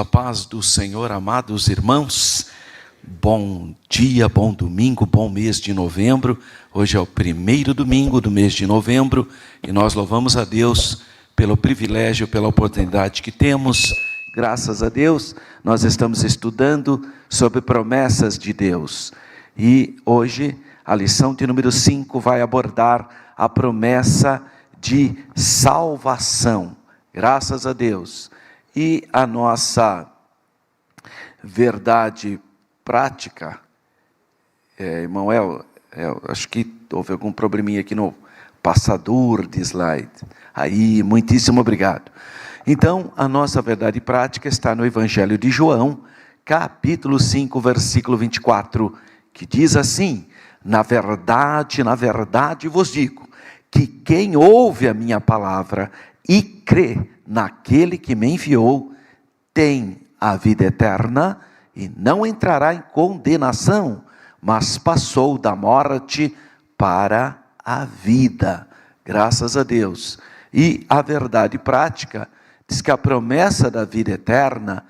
A paz do Senhor, amados irmãos, bom dia, bom domingo, bom mês de novembro. Hoje é o primeiro domingo do mês de novembro e nós louvamos a Deus pelo privilégio, pela oportunidade que temos. Graças a Deus, nós estamos estudando sobre promessas de Deus. E hoje, a lição de número 5 vai abordar a promessa de salvação. Graças a Deus. E a nossa verdade prática, irmão acho que houve algum probleminha aqui no passador de slide. Aí, muitíssimo obrigado. Então, a nossa verdade prática está no Evangelho de João, capítulo 5, versículo 24, que diz assim: na verdade vos digo, que quem ouve a minha palavra e crê naquele que me enviou, tem a vida eterna e não entrará em condenação, mas passou da morte para a vida. Graças a Deus. E a verdade prática diz que a promessa da vida eterna,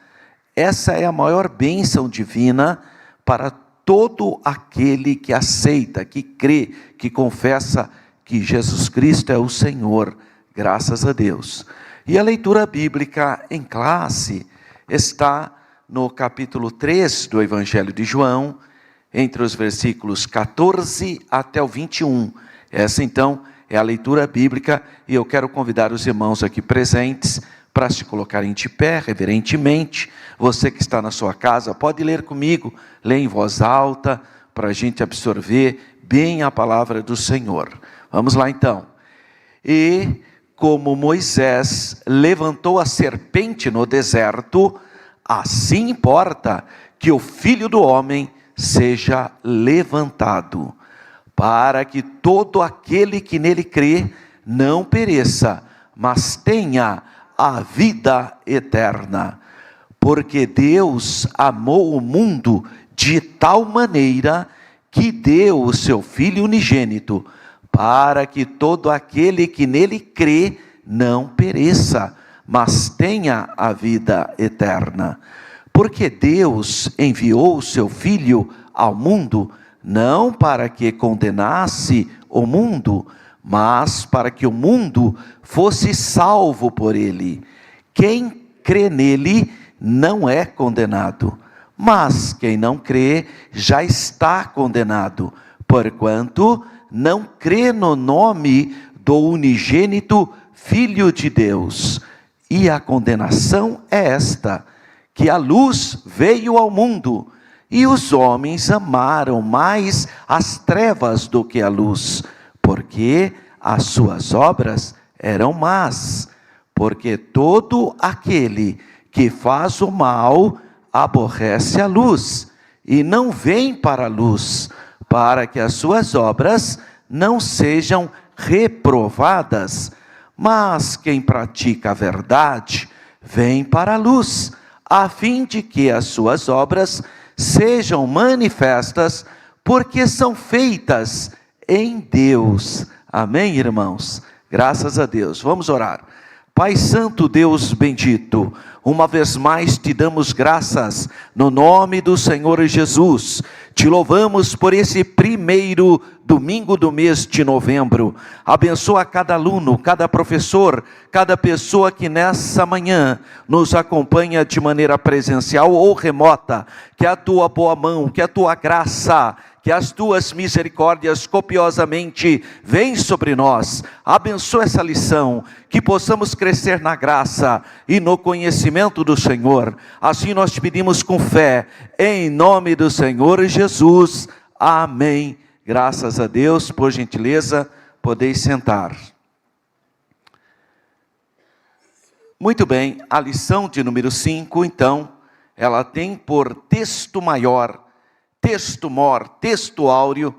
essa é a maior bênção divina para todo aquele que aceita, que crê, que confessa que Jesus Cristo é o Senhor. Graças a Deus. E a leitura bíblica em classe está no capítulo 3 do Evangelho de João, entre os versículos 14 até o 21. Essa então é a leitura bíblica e eu quero convidar os irmãos aqui presentes para se colocarem de pé, reverentemente. Você que está na sua casa pode ler comigo, lê em voz alta, para a gente absorver bem a palavra do Senhor. Vamos lá então. E como Moisés levantou a serpente no deserto, assim importa que o Filho do Homem seja levantado, para que todo aquele que nele crê não pereça, mas tenha a vida eterna. Porque Deus amou o mundo de tal maneira que deu o seu Filho unigênito, para que todo aquele que nele crê não pereça, mas tenha a vida eterna. Porque Deus enviou o seu Filho ao mundo, não para que condenasse o mundo, mas para que o mundo fosse salvo por ele. Quem crê nele não é condenado, mas quem não crê já está condenado, porquanto não crê no nome do unigênito Filho de Deus. E a condenação é esta, que a luz veio ao mundo, e os homens amaram mais as trevas do que a luz, porque as suas obras eram más. Porque todo aquele que faz o mal aborrece a luz, e não vem para a luz, para que as suas obras não sejam reprovadas. Mas quem pratica a verdade vem para a luz, a fim de que as suas obras sejam manifestas, porque são feitas em Deus. Amém, irmãos? Graças a Deus. Vamos orar. Pai Santo, Deus bendito, uma vez mais te damos graças no nome do Senhor Jesus. Te louvamos por esse primeiro domingo do mês de novembro. Abençoa cada aluno, cada professor, cada pessoa que nessa manhã nos acompanha de maneira presencial ou remota. Que a tua boa mão, que a tua graça, que as tuas misericórdias copiosamente vêm sobre nós. Abençoa essa lição, que possamos crescer na graça e no conhecimento do Senhor. Assim nós te pedimos com fé, em nome do Senhor Jesus. Amém. Graças a Deus. Por gentileza, podeis sentar. Muito bem, a lição de número 5, então, ela tem por texto maior, texto áureo,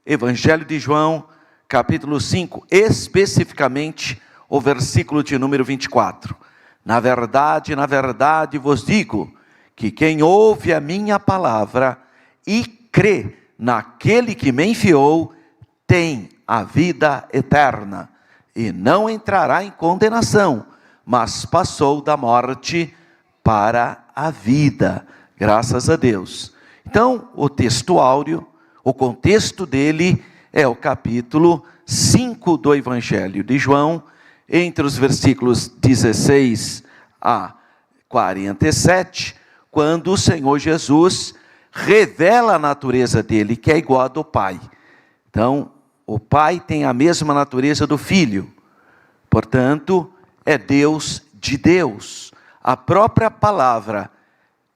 Evangelho de João, capítulo 5, especificamente o versículo de número 24. Na verdade vos digo, que quem ouve a minha palavra e crê naquele que me enviou, tem a vida eterna, e não entrará em condenação, mas passou da morte para a vida. Graças a Deus. Então, o texto áureo, o contexto dele é o capítulo 5 do Evangelho de João, entre os versículos 16 a 47, quando o Senhor Jesus revela a natureza dele, que é igual a do Pai. Então, o Pai tem a mesma natureza do Filho, portanto, é Deus de Deus. A própria palavra,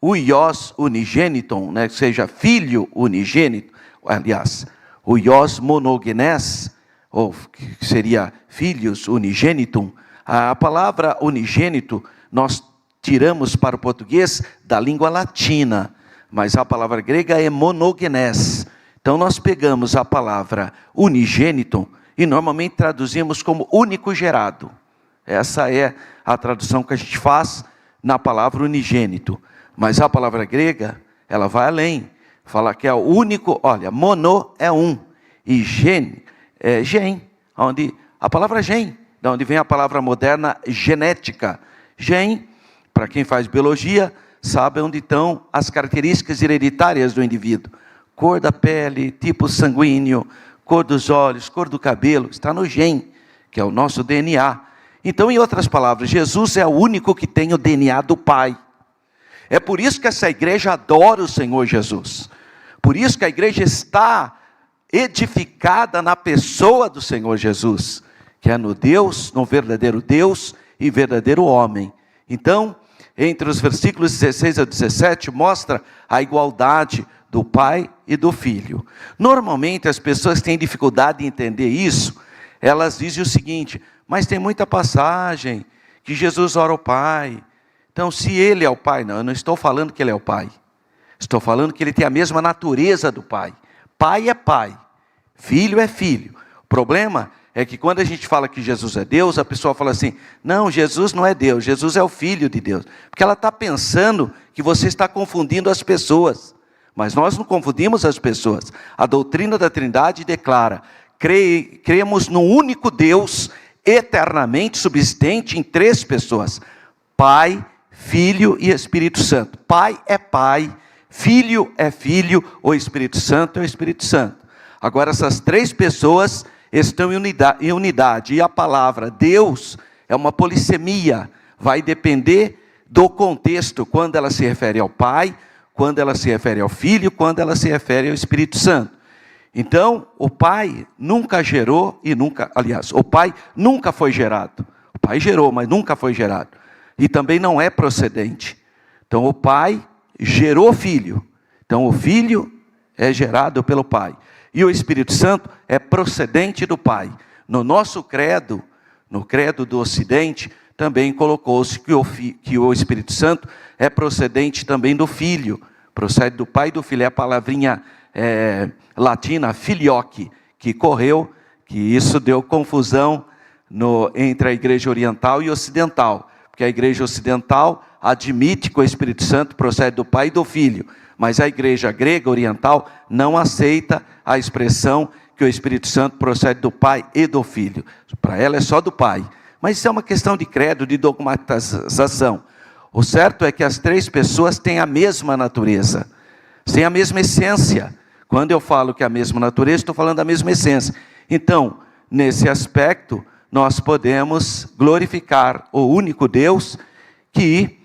o Ios unigêniton, né, seja Filho unigênito, aliás, o Ios monogenes, ou que seria Filhos unigênitum, a palavra unigênito nós tiramos para o português da língua latina, mas a palavra grega é monogenes. Então nós pegamos a palavra unigênito e normalmente traduzimos como único gerado. Essa é a tradução que a gente faz na palavra unigênito. Mas a palavra grega, ela vai além. Fala que é o único, olha, mono é um, e gen é gen, onde a palavra gen, de onde vem a palavra moderna genética. Gen, para quem faz biologia, sabe onde estão as características hereditárias do indivíduo. Cor da pele, tipo sanguíneo, cor dos olhos, cor do cabelo, está no gen, que é o nosso DNA. Então, em outras palavras, Jesus é o único que tem o DNA do Pai. É por isso que essa igreja adora o Senhor Jesus. Por isso que a igreja está edificada na pessoa do Senhor Jesus, que é no Deus, no verdadeiro Deus e verdadeiro homem. Então, entre os versículos 16 a 17, mostra a igualdade do Pai e do Filho. Normalmente as pessoas têm dificuldade em entender isso. Elas dizem o seguinte: mas tem muita passagem que Jesus ora ao Pai. Então, se Ele é o Pai, não, eu não estou falando que Ele é o Pai. Estou falando que Ele tem a mesma natureza do Pai. Pai é Pai, Filho é Filho. O problema é que quando a gente fala que Jesus é Deus, a pessoa fala assim: não, Jesus não é Deus, Jesus é o Filho de Deus. Porque ela está pensando que você está confundindo as pessoas. Mas nós não confundimos as pessoas. A doutrina da Trindade declara: cremos num único Deus, eternamente subsistente em três pessoas: Pai, Filho e Espírito Santo. Pai é Pai, Filho é Filho, o Espírito Santo é o Espírito Santo. Agora, essas três pessoas estão em unidade. E a palavra Deus é uma polissemia. Vai depender do contexto, quando ela se refere ao Pai, quando ela se refere ao Filho, quando ela se refere ao Espírito Santo. Então, o Pai nunca gerou e nunca, aliás, o Pai nunca foi gerado. O Pai gerou, mas nunca foi gerado. E também não é procedente. Então, o Pai gerou o Filho. Então, o Filho é gerado pelo Pai. E o Espírito Santo é procedente do Pai. No nosso credo, no credo do Ocidente, também colocou-se que o Espírito Santo é procedente também do Filho. Procede do Pai e do Filho. É a palavrinha latina, filioque, que correu, que isso deu confusão entre a igreja oriental e ocidental. Porque a igreja ocidental admite que o Espírito Santo procede do Pai e do Filho. Mas a igreja grega oriental não aceita a expressão que o Espírito Santo procede do Pai e do Filho. Para ela é só do Pai. Mas isso é uma questão de credo, de dogmatização. O certo é que as três pessoas têm a mesma natureza, têm a mesma essência. Quando eu falo que é a mesma natureza, estou falando da mesma essência. Então, nesse aspecto, nós podemos glorificar o único Deus que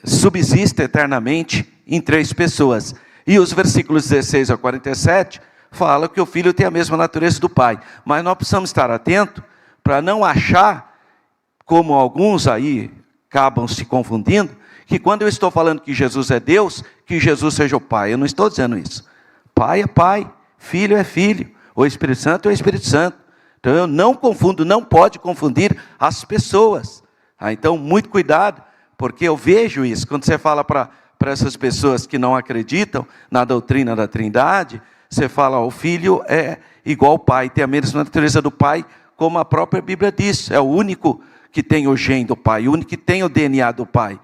subsiste eternamente em três pessoas. E os versículos 16 a 47 falam que o Filho tem a mesma natureza do Pai. Mas nós precisamos estar atentos para não achar, como alguns aí acabam se confundindo, que quando eu estou falando que Jesus é Deus, que Jesus seja o Pai. Eu não estou dizendo isso. Pai é Pai, Filho é Filho, o Espírito Santo é o Espírito Santo. Então eu não confundo, não pode confundir as pessoas. Então muito cuidado, porque eu vejo isso. Quando você fala para essas pessoas que não acreditam na doutrina da Trindade, você fala: o Filho é igual ao Pai, tem a mesma natureza do Pai, como a própria Bíblia diz. É o único que tem o gene do Pai, o único que tem o DNA do Pai.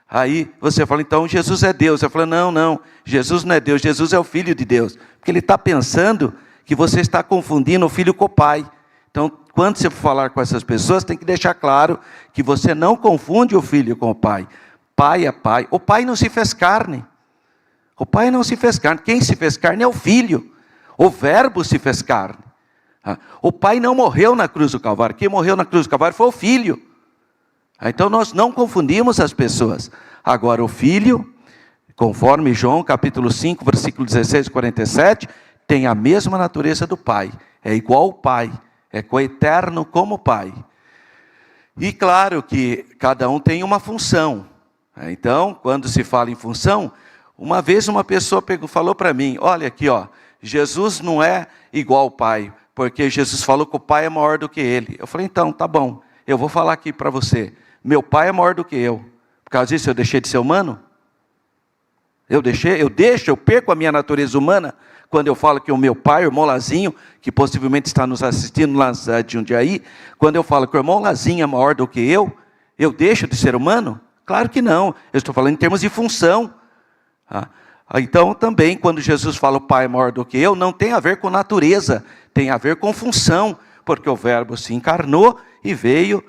Aí você fala: então Jesus é Deus. Eu falo: não, Jesus não é Deus, Jesus é o Filho de Deus. Porque ele está pensando que você está confundindo o Filho com o Pai. Então, quando você for falar com essas pessoas, tem que deixar claro que você não confunde o Filho com o Pai. Pai é Pai. O Pai não se fez carne. O Pai não se fez carne. Quem se fez carne é o Filho. O Verbo se fez carne. O Pai não morreu na cruz do Calvário. Quem morreu na cruz do Calvário foi o Filho. Então nós não confundimos as pessoas. Agora o Filho, conforme João capítulo 5, versículo 16 e 47, tem a mesma natureza do Pai. É igual ao Pai. É coeterno como o Pai. E claro que cada um tem uma função. Então, quando se fala em função, uma vez uma pessoa falou para mim, olha aqui, ó, Jesus não é igual ao Pai, porque Jesus falou que o Pai é maior do que Ele. Eu falei, então, tá bom, eu vou falar aqui para você. Meu Pai é maior do que eu. Por causa disso eu deixei de ser humano? Eu perco a minha natureza humana quando eu falo que o meu pai, o irmão Lazinho, que possivelmente está nos assistindo lá de Jundiaí, quando eu falo que o irmão Lazinho é maior do que eu deixo de ser humano? Claro que não, eu estou falando em termos de função. Então também quando Jesus fala o Pai é maior do que eu, não tem a ver com natureza, tem a ver com função, porque o Verbo se encarnou e veio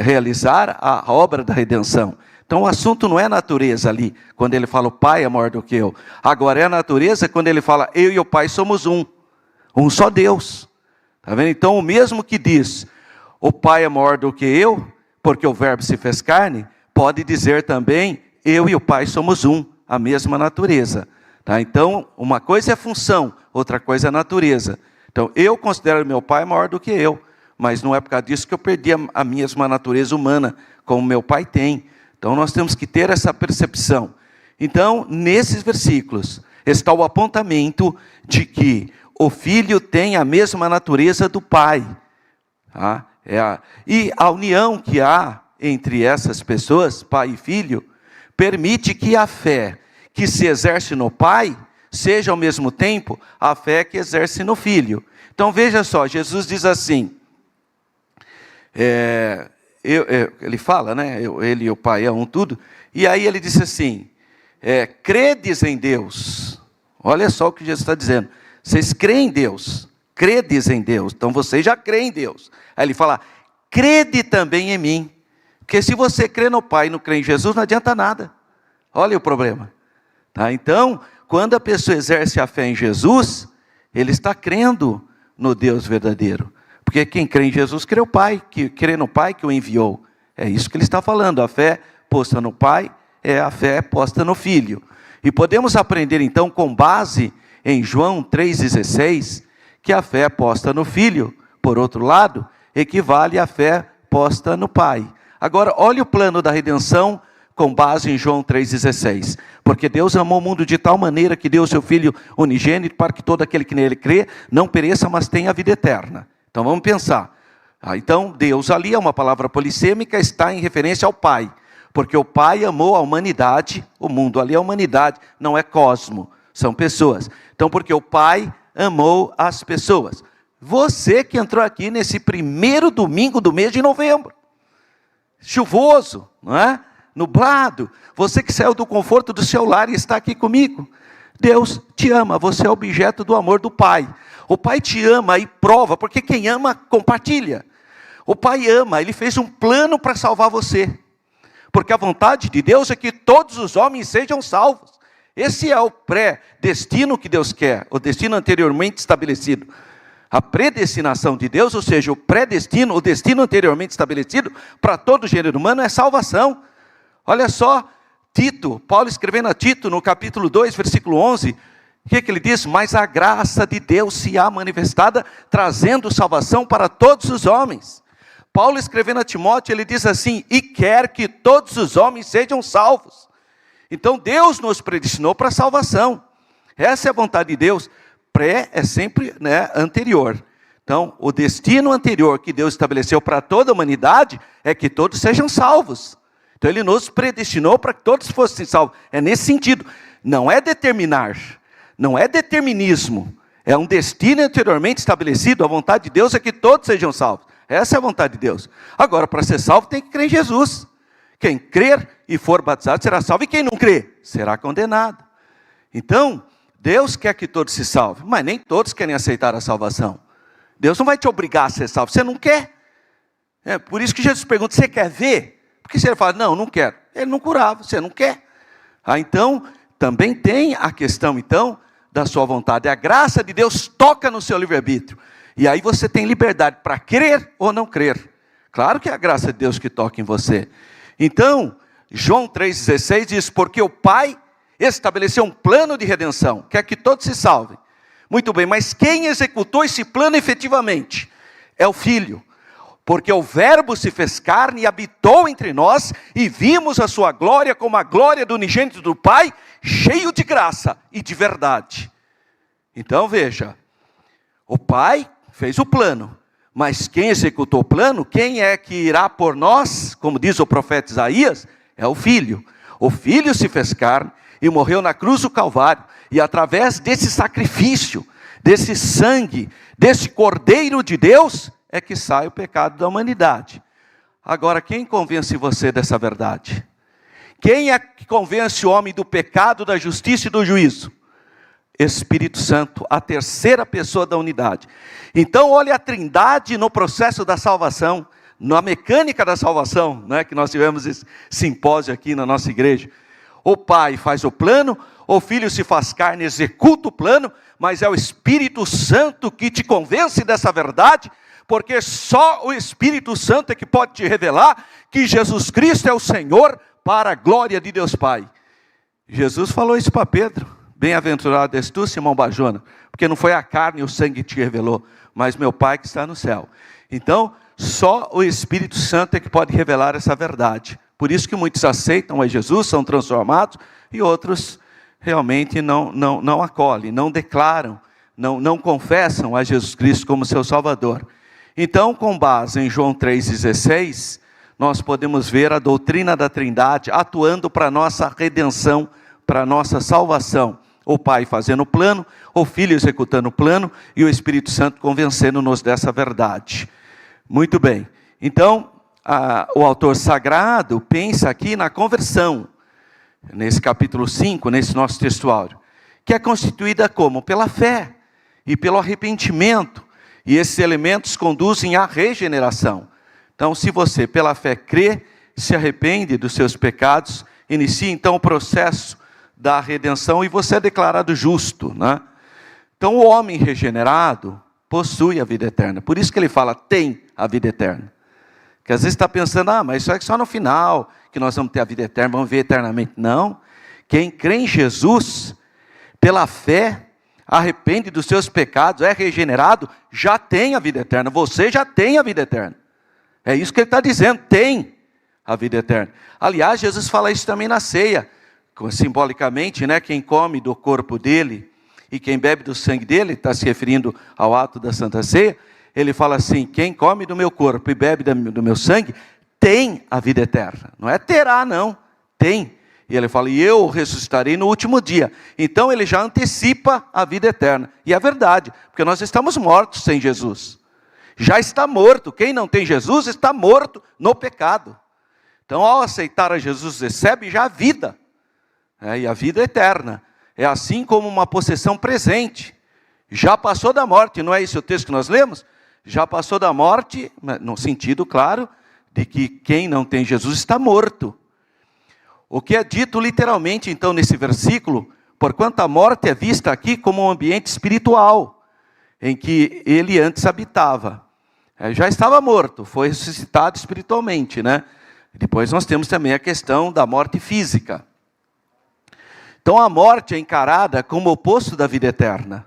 realizar a obra da redenção. Então o assunto não é natureza ali, quando ele fala o Pai é maior do que eu. Agora é a natureza quando ele fala eu e o Pai somos um só Deus. Está vendo? Então o mesmo que diz o Pai é maior do que eu, porque o Verbo se fez carne, pode dizer também eu e o Pai somos um, a mesma natureza. Tá? Então uma coisa é função, outra coisa é natureza. Então eu considero meu Pai maior do que eu, mas não é por causa disso que eu perdi a mesma natureza humana, como meu Pai tem. Então nós temos que ter essa percepção. Então, nesses versículos, está o apontamento de que o Filho tem a mesma natureza do Pai. Tá? E a união que há entre essas pessoas, Pai e Filho, permite que a fé que se exerce no Pai, seja ao mesmo tempo a fé que exerce no Filho. Então veja só, Jesus diz assim, ele fala, né? Ele e o Pai é um tudo. E aí ele disse assim, credes em Deus. Olha só o que Jesus está dizendo. Vocês creem em Deus, credes em Deus. Então vocês já creem em Deus. Aí ele fala, crede também em mim. Porque se você crê no Pai e não crê em Jesus, não adianta nada. Olha o problema. Tá? Então, quando a pessoa exerce a fé em Jesus, ele está crendo no Deus verdadeiro. Porque quem crê em Jesus, crê no Pai que o enviou. É isso que ele está falando. A fé posta no Pai é a fé posta no Filho. E podemos aprender então, com base em João 3,16, que a fé posta no Filho, por outro lado, equivale à fé posta no Pai. Agora, olhe o plano da redenção com base em João 3,16. Porque Deus amou o mundo de tal maneira que deu o seu Filho unigênito para que todo aquele que nele crê não pereça, mas tenha a vida eterna. Então vamos pensar. Então Deus ali é uma palavra polissêmica, está em referência ao Pai. Porque o Pai amou a humanidade, o mundo ali é a humanidade, não é cosmo, são pessoas. Então porque o Pai amou as pessoas. Você que entrou aqui nesse primeiro domingo do mês de novembro, chuvoso, não é? Nublado, você que saiu do conforto do seu lar e está aqui comigo, Deus te ama, você é objeto do amor do Pai. O Pai te ama e prova, porque quem ama, compartilha. O Pai ama, Ele fez um plano para salvar você. Porque a vontade de Deus é que todos os homens sejam salvos. Esse é o pré-destino que Deus quer, o destino anteriormente estabelecido. A predestinação de Deus, ou seja, o pré-destino, o destino anteriormente estabelecido para todo o gênero humano é salvação. Olha só, Tito, Paulo escrevendo a Tito no capítulo 2, versículo 11, o que ele diz? Mas a graça de Deus se há manifestada, trazendo salvação para todos os homens. Paulo escrevendo a Timóteo, ele diz assim, e quer que todos os homens sejam salvos. Então Deus nos predestinou para a salvação. Essa é a vontade de Deus. Pré é sempre, anterior. Então o destino anterior que Deus estabeleceu para toda a humanidade é que todos sejam salvos. Então Ele nos predestinou para que todos fossem salvos. É nesse sentido. Não é determinar. Não é determinismo. É um destino anteriormente estabelecido. A vontade de Deus é que todos sejam salvos. Essa é a vontade de Deus. Agora, para ser salvo, tem que crer em Jesus. Quem crer e for batizado será salvo. E quem não crer, será condenado. Então, Deus quer que todos se salvem. Mas nem todos querem aceitar a salvação. Deus não vai te obrigar a ser salvo. Você não quer. Por isso que Jesus pergunta, você quer ver? Porque se ele fala, não quero. ele não curava, você não quer. Então, também tem a questão, então, da sua vontade. A graça de Deus toca no seu livre-arbítrio. E aí você tem liberdade para crer ou não crer. Claro que é a graça de Deus que toca em você. Então, João 3,16 diz, porque o Pai estabeleceu um plano de redenção, quer que todos se salvem. Muito bem, mas quem executou esse plano efetivamente? É o Filho. Porque o Verbo se fez carne e habitou entre nós, e vimos a sua glória como a glória do unigênito do Pai, cheio de graça e de verdade. Então veja, o Pai fez o plano, mas quem executou o plano, quem é que irá por nós, como diz o profeta Isaías, é o Filho. O Filho se fez carne e morreu na cruz do Calvário, e através desse sacrifício, desse sangue, desse Cordeiro de Deus, é que sai o pecado da humanidade. Agora, quem convence você dessa verdade? Quem é que convence o homem do pecado, da justiça e do juízo? Espírito Santo, a terceira pessoa da unidade. Então, olhe a trindade no processo da salvação, na mecânica da salvação, né, que nós tivemos esse simpósio aqui na nossa igreja. O Pai faz o plano, o Filho se faz carne, executa o plano, mas é o Espírito Santo que te convence dessa verdade, porque só o Espírito Santo é que pode te revelar que Jesus Cristo é o Senhor para a glória de Deus Pai. Jesus falou isso para Pedro, bem-aventurado és tu, Simão Barjona, porque não foi a carne e o sangue que te revelou, mas meu Pai que está no céu. Então, só o Espírito Santo é que pode revelar essa verdade. Por isso que muitos aceitam a Jesus, são transformados, e outros realmente não acolhem, não declaram, não confessam a Jesus Cristo como seu Salvador. Então, com base em João 3,16, nós podemos ver a doutrina da Trindade atuando para a nossa redenção, para a nossa salvação. O Pai fazendo o plano, o Filho executando o plano e o Espírito Santo convencendo-nos dessa verdade. Muito bem. Então, o autor sagrado pensa aqui na conversão, nesse capítulo 5, nesse nosso textuário, que é constituída como? Pela fé e pelo arrependimento. E esses elementos conduzem à regeneração. Então, se você pela fé crê, se arrepende dos seus pecados, inicia então o processo da redenção e você é declarado justo, né? Então, o homem regenerado possui a vida eterna. Por isso que ele fala, tem a vida eterna. Porque às vezes está pensando, mas isso é só no final que nós vamos ter a vida eterna, vamos ver eternamente. Não. Quem crê em Jesus, pela fé, arrepende dos seus pecados, é regenerado, já tem a vida eterna. Você já tem a vida eterna. É isso que ele está dizendo, tem a vida eterna. Aliás, Jesus fala isso também na ceia, simbolicamente, né? Quem come do corpo dele e quem bebe do sangue dele, está se referindo ao ato da Santa Ceia, ele fala assim, quem come do meu corpo e bebe do meu sangue, tem a vida eterna. Não é terá, não, tem. E ele fala, e eu ressuscitarei no último dia. Então ele já antecipa a vida eterna. E é verdade, porque nós estamos mortos sem Jesus. Já está morto. Quem não tem Jesus está morto no pecado. Então ao aceitar a Jesus, recebe já a vida. E a vida eterna. É assim como uma possessão presente. Já passou da morte, não é esse o texto que nós lemos? Já passou da morte, no sentido, claro, de que quem não tem Jesus está morto. O que é dito literalmente, então, nesse versículo, porquanto a morte é vista aqui como um ambiente espiritual, em que ele antes habitava. Já estava morto, foi ressuscitado espiritualmente, né? Depois nós temos também a questão da morte física. Então a morte é encarada como o oposto da vida eterna.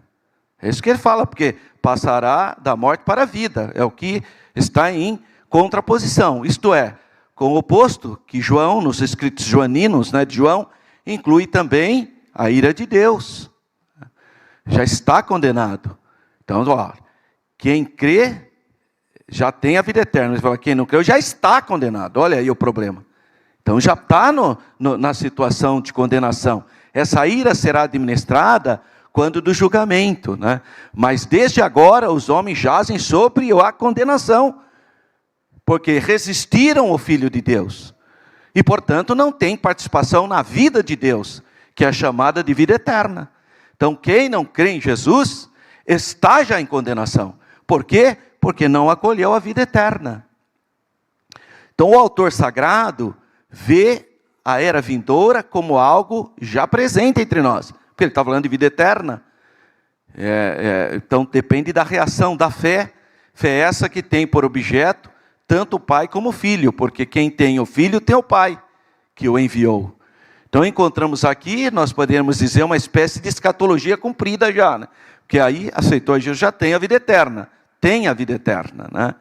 É isso que ele fala, porque passará da morte para a vida. É o que está em contraposição, isto é, com o oposto que João, nos escritos joaninos, né, de João, inclui também a ira de Deus. Já está condenado. Então, quem crê já tem a vida eterna. Ele fala, quem não crê já está condenado. Olha aí o problema. Então já está na situação de condenação. Essa ira será administrada quando do julgamento, né? Mas desde agora os homens jazem sobre a condenação, porque resistiram ao Filho de Deus, e portanto não têm participação na vida de Deus, que é chamada de vida eterna. Então quem não crê em Jesus, está já em condenação. Por quê? Porque não acolheu a vida eterna. Então o autor sagrado vê a era vindoura como algo já presente entre nós. Porque ele está falando de vida eterna. Então depende da reação da fé. Fé essa que tem por objeto tanto o pai como o filho. Porque quem tem o filho tem o pai que o enviou. Então encontramos aqui, nós podemos dizer, uma espécie de escatologia cumprida já. Né? Porque aí aceitou Jesus, já tem a vida eterna. Tem a vida eterna, né?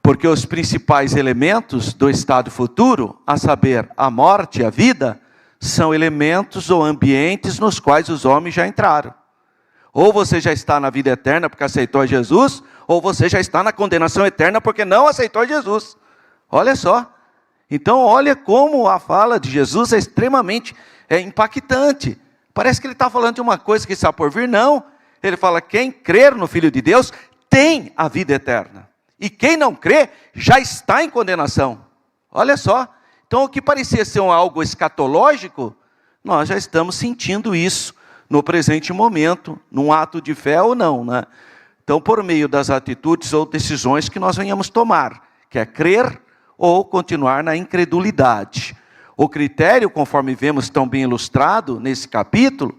Porque os principais elementos do estado futuro, a saber, a morte e a vida, são elementos ou ambientes nos quais os homens já entraram. Ou você já está na vida eterna porque aceitou a Jesus, ou você já está na condenação eterna porque não aceitou a Jesus. Olha só. Então, olha como a fala de Jesus é extremamente impactante. Parece que ele está falando de uma coisa que está por vir. Não. Ele fala, quem crer no Filho de Deus tem a vida eterna. E quem não crê, já está em condenação. Olha só. Então, o que parecia ser algo escatológico, nós já estamos sentindo isso no presente momento, num ato de fé ou não, né? Então, por meio das atitudes ou decisões que nós venhamos tomar, que é crer ou continuar na incredulidade. O critério, conforme vemos tão bem ilustrado nesse capítulo,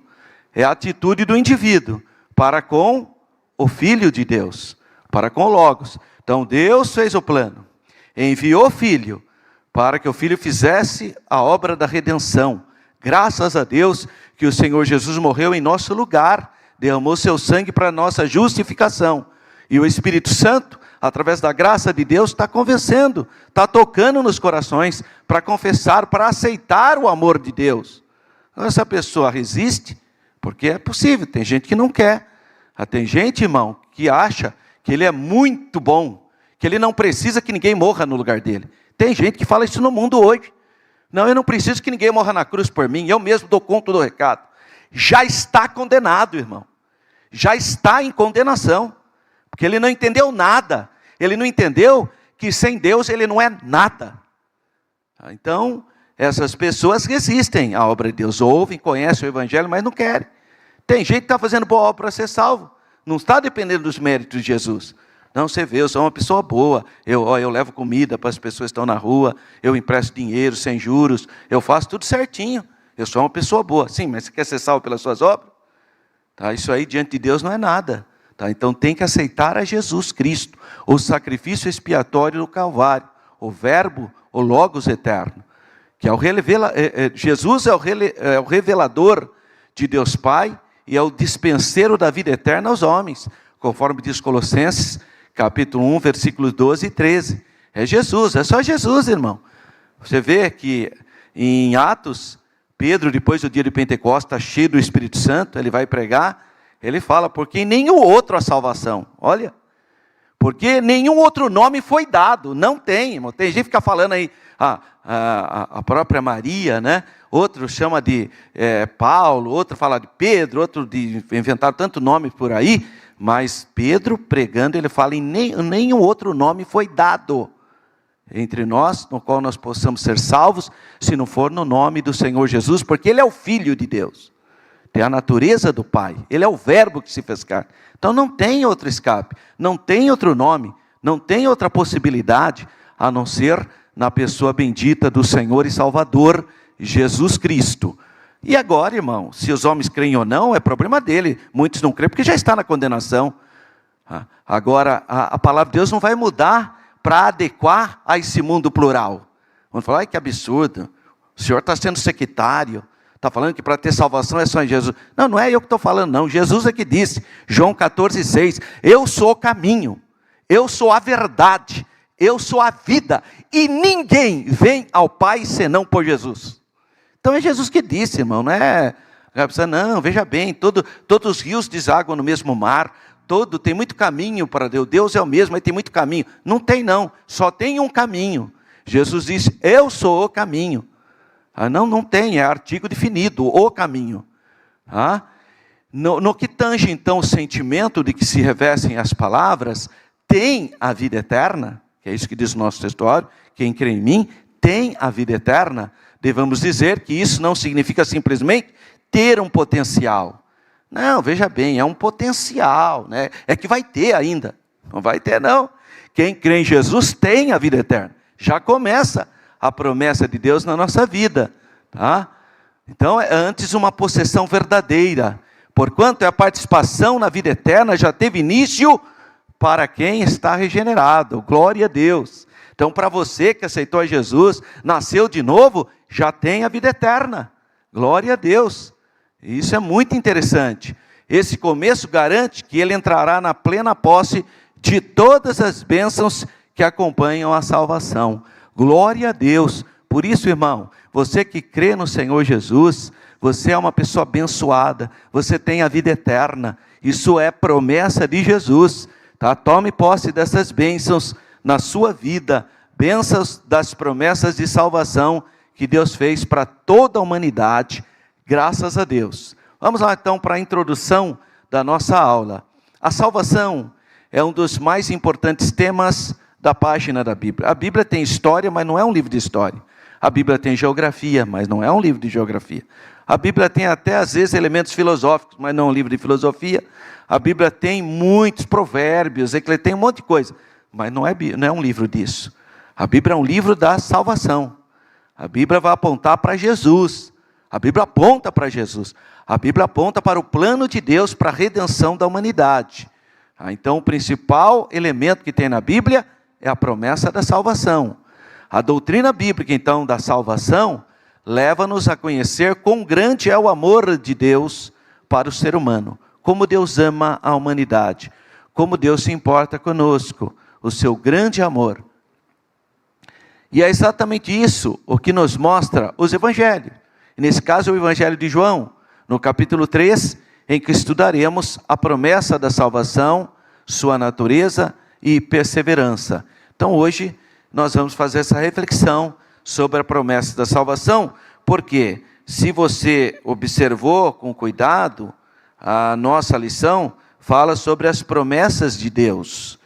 é a atitude do indivíduo para com o Filho de Deus, para com o Logos. Então, Deus fez o plano, enviou o Filho, para que o Filho fizesse a obra da redenção. Graças a Deus que o Senhor Jesus morreu em nosso lugar, derramou seu sangue para a nossa justificação. E o Espírito Santo, através da graça de Deus, está convencendo, está tocando nos corações, para confessar, para aceitar o amor de Deus. Então, essa pessoa resiste, porque é possível, tem gente que não quer. Tem gente, irmão, que acha que ele é muito bom, que ele não precisa que ninguém morra no lugar dele. Tem gente que fala isso no mundo hoje. Não, eu não preciso que ninguém morra na cruz por mim, eu mesmo dou conta do recado. Já está condenado, irmão. Já está em condenação. Porque ele não entendeu nada. Ele não entendeu que sem Deus ele não é nada. Então, essas pessoas resistem à obra de Deus. Ouvem, conhecem o Evangelho, mas não querem. Tem gente que está fazendo boa obra para ser salvo. Não está dependendo dos méritos de Jesus. Não, você vê, eu sou uma pessoa boa. Eu levo comida para as pessoas que estão na rua. Eu empresto dinheiro sem juros. Eu faço tudo certinho. Eu sou uma pessoa boa. Sim, mas você quer ser salvo pelas suas obras? Tá, isso aí diante de Deus não é nada. Tá, então tem que aceitar a Jesus Cristo. O sacrifício expiatório do Calvário. O verbo, o Logos eterno. Que Jesus é o revelador de Deus Pai e é o dispenseiro da vida eterna aos homens, conforme diz Colossenses, capítulo 1, versículos 12 e 13. É Jesus, é só Jesus, irmão. Você vê que em Atos, Pedro, depois do dia de Pentecostes, está cheio do Espírito Santo, ele vai pregar, ele fala, porque em nenhum outro a salvação. Olha, porque nenhum outro nome foi dado, não tem, irmão. Tem gente que fica falando aí, a própria Maria, né? Outro chama de Paulo, outro fala de Pedro, outro inventaram tanto nome por aí, mas Pedro pregando, ele fala, em nenhum outro nome foi dado entre nós, no qual nós possamos ser salvos, se não for no nome do Senhor Jesus, porque Ele é o Filho de Deus, tem a natureza do Pai, Ele é o verbo que se fez carne. Então não tem outro escape, não tem outro nome, não tem outra possibilidade, a não ser na pessoa bendita do Senhor e Salvador, Jesus Cristo. E agora, irmão, se os homens creem ou não, é problema dele. Muitos não creem porque já está na condenação. Agora, a palavra de Deus não vai mudar para adequar a esse mundo plural. Vamos falar, ai que absurdo, o senhor está sendo sectário, está falando que para ter salvação é só em Jesus. Não, não é eu que estou falando não, Jesus é que disse, João 14,6, eu sou o caminho, eu sou a verdade, eu sou a vida, e ninguém vem ao Pai senão por Jesus. Então é Jesus que disse, irmão, não é? Não, veja bem, todos os rios desaguam no mesmo mar, tem muito caminho para Deus, Deus é o mesmo, mas tem muito caminho. Não tem não, só tem um caminho. Jesus disse, eu sou o caminho. Não tem, é artigo definido, o caminho. No que tange então o sentimento de que se revestem as palavras, tem a vida eterna, que é isso que diz o nosso textuário, quem crê em mim tem a vida eterna. Devemos dizer que isso não significa simplesmente ter um potencial. Não, veja bem, é um potencial, né? É que vai ter ainda. Não vai ter não. Quem crê em Jesus tem a vida eterna. Já começa a promessa de Deus na nossa vida, tá? Então é antes uma possessão verdadeira, porquanto a participação na vida eterna já teve início para quem está regenerado. Glória a Deus. Então, para você que aceitou a Jesus, nasceu de novo, já tem a vida eterna. Glória a Deus. Isso é muito interessante. Esse começo garante que ele entrará na plena posse de todas as bênçãos que acompanham a salvação. Glória a Deus. Por isso, irmão, você que crê no Senhor Jesus, você é uma pessoa abençoada, você tem a vida eterna. Isso é promessa de Jesus. Tá? Tome posse dessas bênçãos na sua vida, bênçãos das promessas de salvação que Deus fez para toda a humanidade, graças a Deus. Vamos lá então para a introdução da nossa aula. A salvação é um dos mais importantes temas da página da Bíblia. A Bíblia tem história, mas não é um livro de história. A Bíblia tem geografia, mas não é um livro de geografia. A Bíblia tem até às vezes elementos filosóficos, mas não é um livro de filosofia. A Bíblia tem muitos provérbios, tem um monte de coisa, mas não é um livro disso. A Bíblia é um livro da salvação. A Bíblia vai apontar para Jesus. A Bíblia aponta para Jesus. A Bíblia aponta para o plano de Deus para a redenção da humanidade. Então o principal elemento que tem na Bíblia é a promessa da salvação. A doutrina bíblica então da salvação leva-nos a conhecer quão grande é o amor de Deus para o ser humano. Como Deus ama a humanidade, como Deus se importa conosco, o seu grande amor. E é exatamente isso o que nos mostra os evangelhos. Nesse caso, o evangelho de João, no capítulo 3, em que estudaremos a promessa da salvação, sua natureza e perseverança. Então hoje nós vamos fazer essa reflexão sobre a promessa da salvação, porque se você observou com cuidado, a nossa lição fala sobre as promessas de Deus.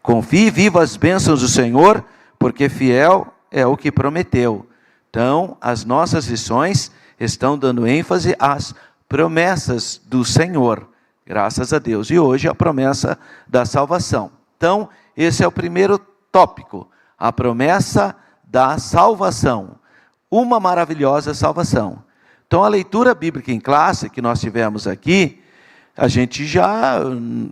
Confie e viva as bênçãos do Senhor, porque fiel é o que prometeu. Então, as nossas lições estão dando ênfase às promessas do Senhor, graças a Deus. E hoje a promessa da salvação. Então, esse é o primeiro tópico, a promessa da salvação. Uma maravilhosa salvação. Então, a leitura bíblica em classe que nós tivemos aqui, a gente já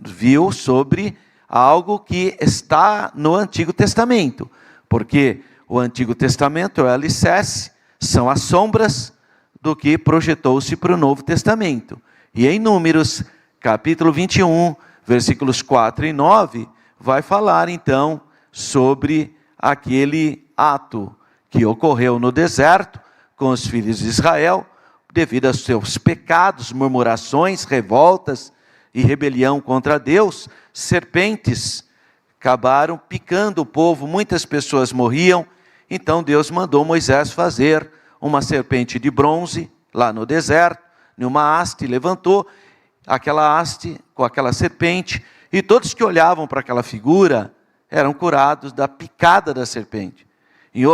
viu sobre algo que está no Antigo Testamento, porque o Antigo Testamento é o alicerce, são as sombras do que projetou-se para o Novo Testamento. E em Números, capítulo 21, versículos 4 e 9, vai falar então sobre aquele ato que ocorreu no deserto com os filhos de Israel, devido aos seus pecados, murmurações, revoltas e rebelião contra Deus. Serpentes acabaram picando o povo, muitas pessoas morriam. Então Deus mandou Moisés fazer uma serpente de bronze lá no deserto, numa haste, levantou aquela haste com aquela serpente, e todos que olhavam para aquela figura eram curados da picada da serpente. Em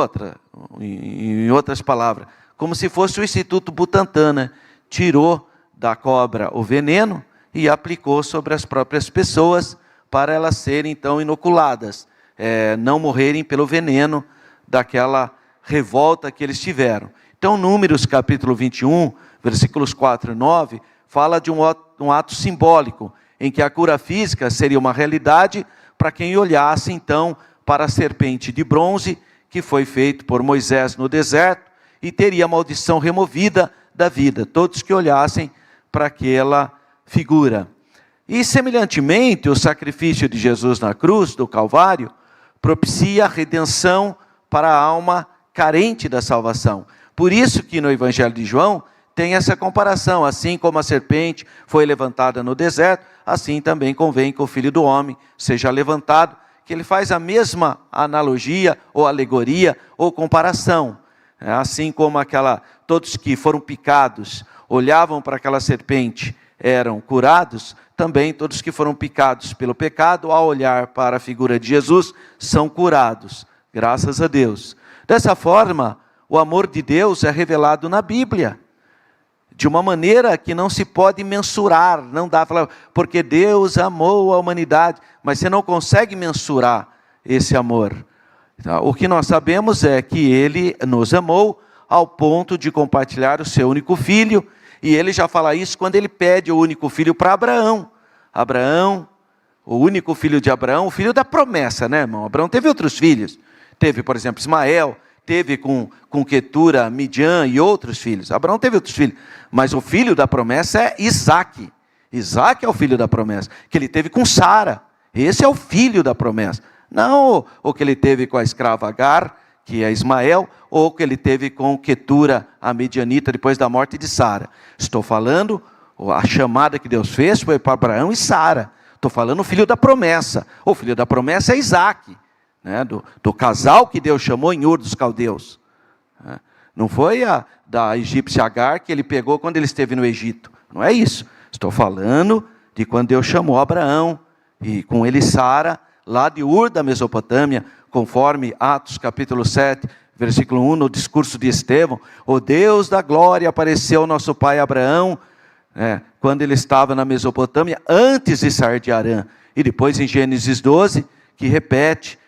outras palavras, como se fosse o Instituto Butantan, né? Tirou da cobra o veneno e aplicou sobre as próprias pessoas para elas serem então inoculadas, não morrerem pelo veneno daquela revolta que eles tiveram. Então, Números capítulo 21, versículos 4 e 9, fala de um ato simbólico, em que a cura física seria uma realidade para quem olhasse então para a serpente de bronze, que foi feito por Moisés no deserto, e teria a maldição removida da vida, todos que olhassem para aquela figura. E semelhantemente, o sacrifício de Jesus na cruz, do Calvário, propicia a redenção para a alma carente da salvação. Por isso que no Evangelho de João tem essa comparação, assim como a serpente foi levantada no deserto, assim também convém que o Filho do Homem seja levantado, que ele faz a mesma analogia, ou alegoria, ou comparação. Assim como todos que foram picados, olhavam para aquela serpente, eram curados, também todos que foram picados pelo pecado, ao olhar para a figura de Jesus, são curados, graças a Deus. Dessa forma, o amor de Deus é revelado na Bíblia, de uma maneira que não se pode mensurar, não dá para falar, porque Deus amou a humanidade, mas você não consegue mensurar esse amor. Tá? O que nós sabemos é que ele nos amou ao ponto de compartilhar o seu único filho, e ele já fala isso quando ele pede o único filho para Abraão. Abraão, o único filho de Abraão, o filho da promessa, né, irmão? Abraão teve outros filhos. Teve, por exemplo, Ismael, teve com Quetura, Midian e outros filhos. Abraão teve outros filhos, mas o filho da promessa é Isaque. Isaque é o filho da promessa, que ele teve com Sara. Esse é o filho da promessa. Não o que ele teve com a escrava Agar, que é Ismael, ou o que ele teve com Quetura, a midianita, depois da morte de Sara. Estou falando, a chamada que Deus fez foi para Abraão e Sara. Estou falando o filho da promessa. O filho da promessa é Isaque, né? do casal que Deus chamou em Ur dos Caldeus. Não foi a da egípcia Agar que ele pegou quando ele esteve no Egito. Não é isso. Estou falando de quando Deus chamou Abraão e com ele Sara, lá de Ur da Mesopotâmia, conforme Atos capítulo 7, versículo 1, no discurso de Estevão. O Deus da glória apareceu ao nosso pai Abraão, quando ele estava na Mesopotâmia, antes de sair de Harã. E depois em Gênesis 12, que repete,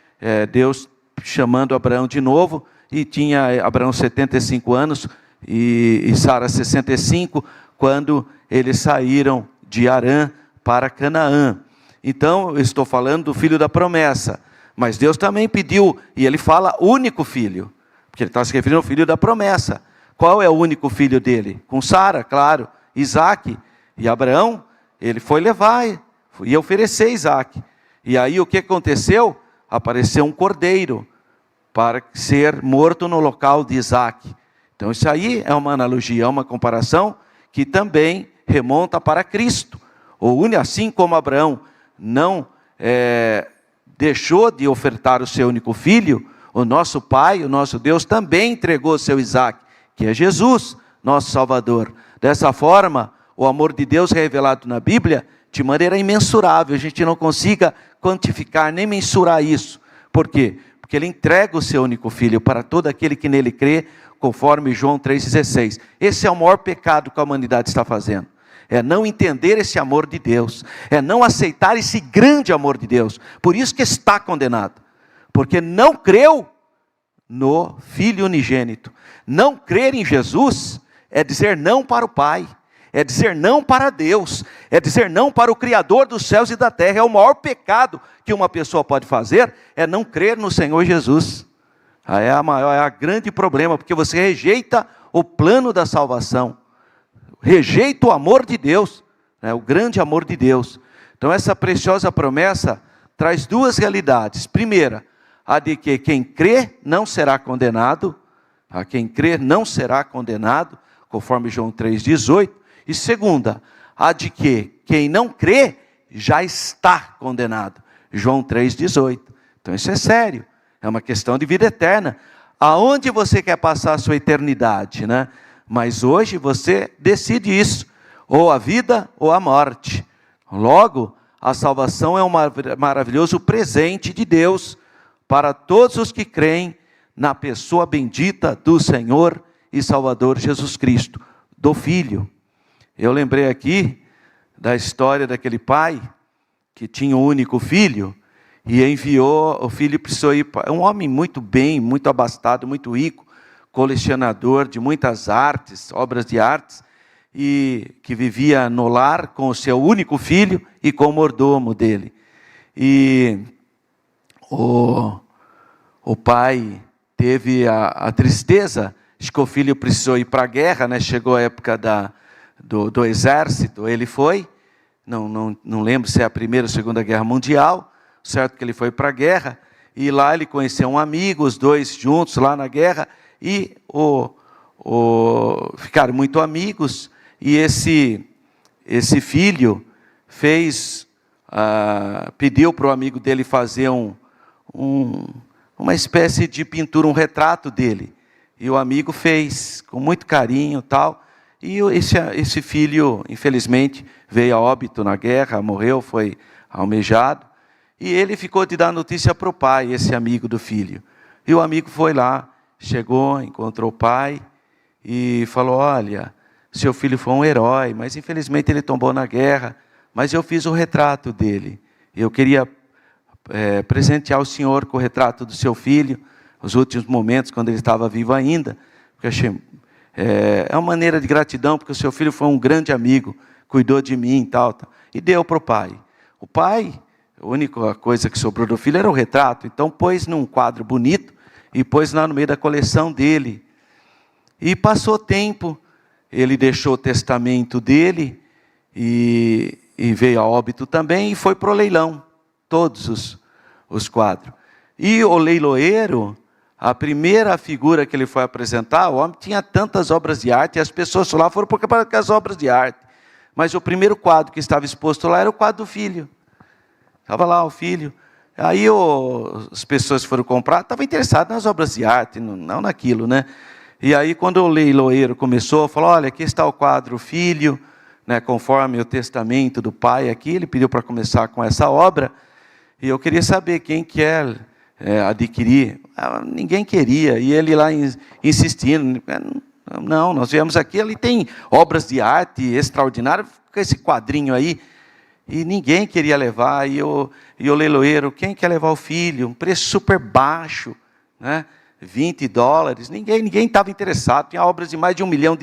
Deus chamando Abraão de novo, e tinha Abraão 75 anos, e Sara 65, quando eles saíram de Harã para Canaã. Então, eu estou falando do filho da promessa, mas Deus também pediu, e ele fala único filho, porque ele está se referindo ao filho da promessa. Qual é o único filho dele? Com Sara, claro, Isaque. E Abraão, ele foi levar e oferecer Isaque. E aí o que aconteceu? Apareceu um cordeiro para ser morto no local de Isaque. Então isso aí é uma analogia, uma comparação que também remonta para Cristo. Assim como Abraão não deixou de ofertar o seu único filho, o nosso Pai, o nosso Deus também entregou o seu Isaque, que é Jesus, nosso Salvador. Dessa forma, o amor de Deus revelado na Bíblia, de maneira imensurável, a gente não consiga quantificar nem mensurar isso. Por quê? Porque ele entrega o seu único filho para todo aquele que nele crê, conforme João 3,16. Esse é o maior pecado que a humanidade está fazendo. É não entender esse amor de Deus, é não aceitar esse grande amor de Deus. Por isso que está condenado, porque não creu no Filho unigênito. Não crer em Jesus é dizer não para o Pai, é dizer não para Deus, é dizer não para o Criador dos céus e da terra. É o maior pecado que uma pessoa pode fazer, é não crer no Senhor Jesus. É a grande problema, porque você rejeita o plano da salvação, rejeita o amor de Deus, o grande amor de Deus. Então essa preciosa promessa traz duas realidades. Primeira, a de que quem crê não será condenado, quem crê não será condenado, conforme João 3,18. E segunda, a de que quem não crê já está condenado, João 3,18. Então isso é sério, é uma questão de vida eterna. Aonde você quer passar a sua eternidade, né? Mas hoje você decide isso, ou a vida ou a morte. Logo, a salvação é um maravilhoso presente de Deus para todos os que creem na pessoa bendita do Senhor e Salvador Jesus Cristo, do Filho. Eu lembrei aqui da história daquele pai que tinha um único filho e enviou, o filho precisou ir para um homem muito bem, muito abastado, muito rico, colecionador de muitas artes, obras de artes, e que vivia no lar com o seu único filho e com o mordomo dele. E o pai teve a tristeza de que o filho precisou ir para a guerra, né? Chegou a época do exército, ele foi, não lembro se é a Primeira ou Segunda Guerra Mundial, certo que ele foi para a guerra, e lá ele conheceu um amigo, os dois juntos lá na guerra, e ficaram muito amigos, e esse filho pediu para o amigo dele fazer uma espécie de pintura, um retrato dele, e o amigo fez com muito carinho e tal, e esse filho, infelizmente, veio a óbito na guerra, morreu, foi almejado, e ele ficou de dar notícia para o pai, esse amigo do filho, e o amigo foi lá, chegou, encontrou o pai e falou: olha, seu filho foi um herói, mas infelizmente ele tombou na guerra, mas eu fiz o retrato dele. Eu queria presentear o senhor com o retrato do seu filho, os últimos momentos, quando ele estava vivo ainda, porque achei, é uma maneira de gratidão, porque o seu filho foi um grande amigo, cuidou de mim e tal, e deu para o pai. O pai, a única coisa que sobrou do filho era o retrato, então pôs num quadro bonito, e pôs lá no meio da coleção dele. E passou tempo, ele deixou o testamento dele, e veio a óbito também, e foi para o leilão, todos os quadros. E o leiloeiro, a primeira figura que ele foi apresentar, o homem tinha tantas obras de arte, e as pessoas lá foram porque para as obras de arte. Mas o primeiro quadro que estava exposto lá era o quadro do filho. Estava lá o filho. Aí as pessoas foram comprar, estavam interessadas nas obras de arte, não naquilo, né? E aí quando o leiloeiro começou, falou, olha, aqui está o quadro filho, né, conforme o testamento do pai aqui, ele pediu para começar com essa obra, e eu queria saber quem quer adquirir. Ninguém queria, e ele lá insistindo, não, nós viemos aqui, ele tem obras de arte extraordinárias, com esse quadrinho aí, e ninguém queria levar, e o leiloeiro, quem quer levar o filho? Um preço super baixo, né? $20, ninguém estava interessado, tinha obras de mais de $1 milhão.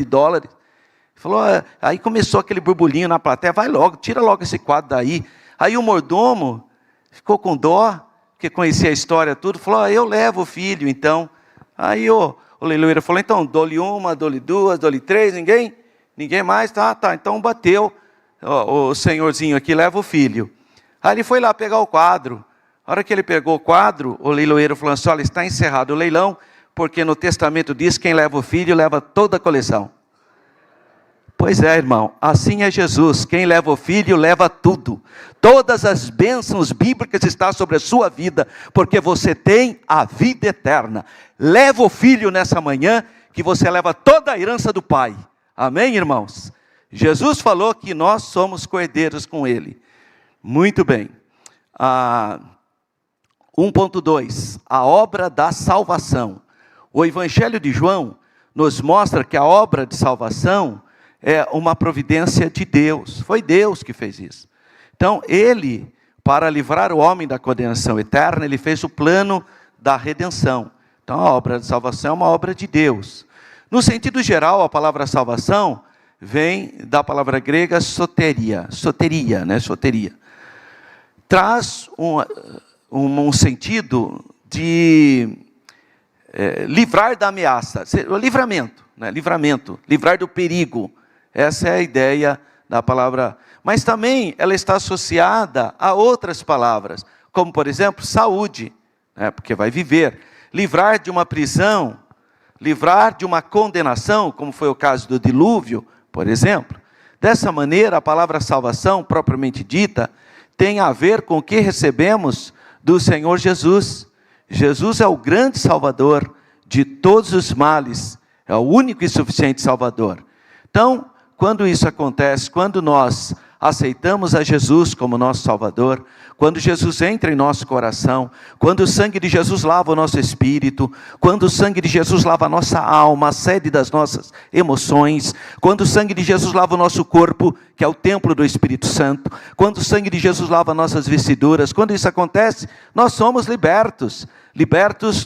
Falou, aí começou aquele burburinho na plateia, vai logo, tira logo esse quadro daí. Aí o mordomo ficou com dó, porque conhecia a história tudo, falou, eu levo o filho, então. Aí o leiloeiro falou, então, dou-lhe uma, dou-lhe duas, dou-lhe três, ninguém mais, tá, então bateu, o senhorzinho aqui leva o filho. Aí ele foi lá pegar o quadro. A hora que ele pegou o quadro, o leiloeiro falou assim, olha, está encerrado o leilão, porque no testamento diz, quem leva o filho, leva toda a coleção. Pois é, irmão, assim é Jesus, quem leva o filho, leva tudo. Todas as bênçãos bíblicas estão sobre a sua vida, porque você tem a vida eterna. Leva o filho nessa manhã, que você leva toda a herança do Pai. Amém, irmãos? Jesus falou que nós somos coerdeiros com Ele. Muito bem. 1.2, a obra da salvação. O Evangelho de João nos mostra que a obra de salvação é uma providência de Deus. Foi Deus que fez isso. Então, Ele, para livrar o homem da condenação eterna, Ele fez o plano da redenção. Então, a obra de salvação é uma obra de Deus. No sentido geral, a palavra salvação vem da palavra grega soteria, né? Soteria. Traz um sentido de livrar da ameaça, livramento, né? Livrar do perigo. Essa é a ideia da palavra. Mas também ela está associada a outras palavras, como por exemplo, saúde, né? Porque vai viver. Livrar de uma prisão, livrar de uma condenação, como foi o caso do dilúvio, por exemplo. Dessa maneira, a palavra salvação, propriamente dita, tem a ver com o que recebemos do Senhor Jesus. Jesus é o grande Salvador de todos os males, é o único e suficiente Salvador. Então, quando isso acontece, quando nós aceitamos a Jesus como nosso Salvador, quando Jesus entra em nosso coração, quando o sangue de Jesus lava o nosso espírito, quando o sangue de Jesus lava a nossa alma, a sede das nossas emoções, quando o sangue de Jesus lava o nosso corpo, que é o templo do Espírito Santo, quando o sangue de Jesus lava nossas vestiduras, quando isso acontece, nós somos libertos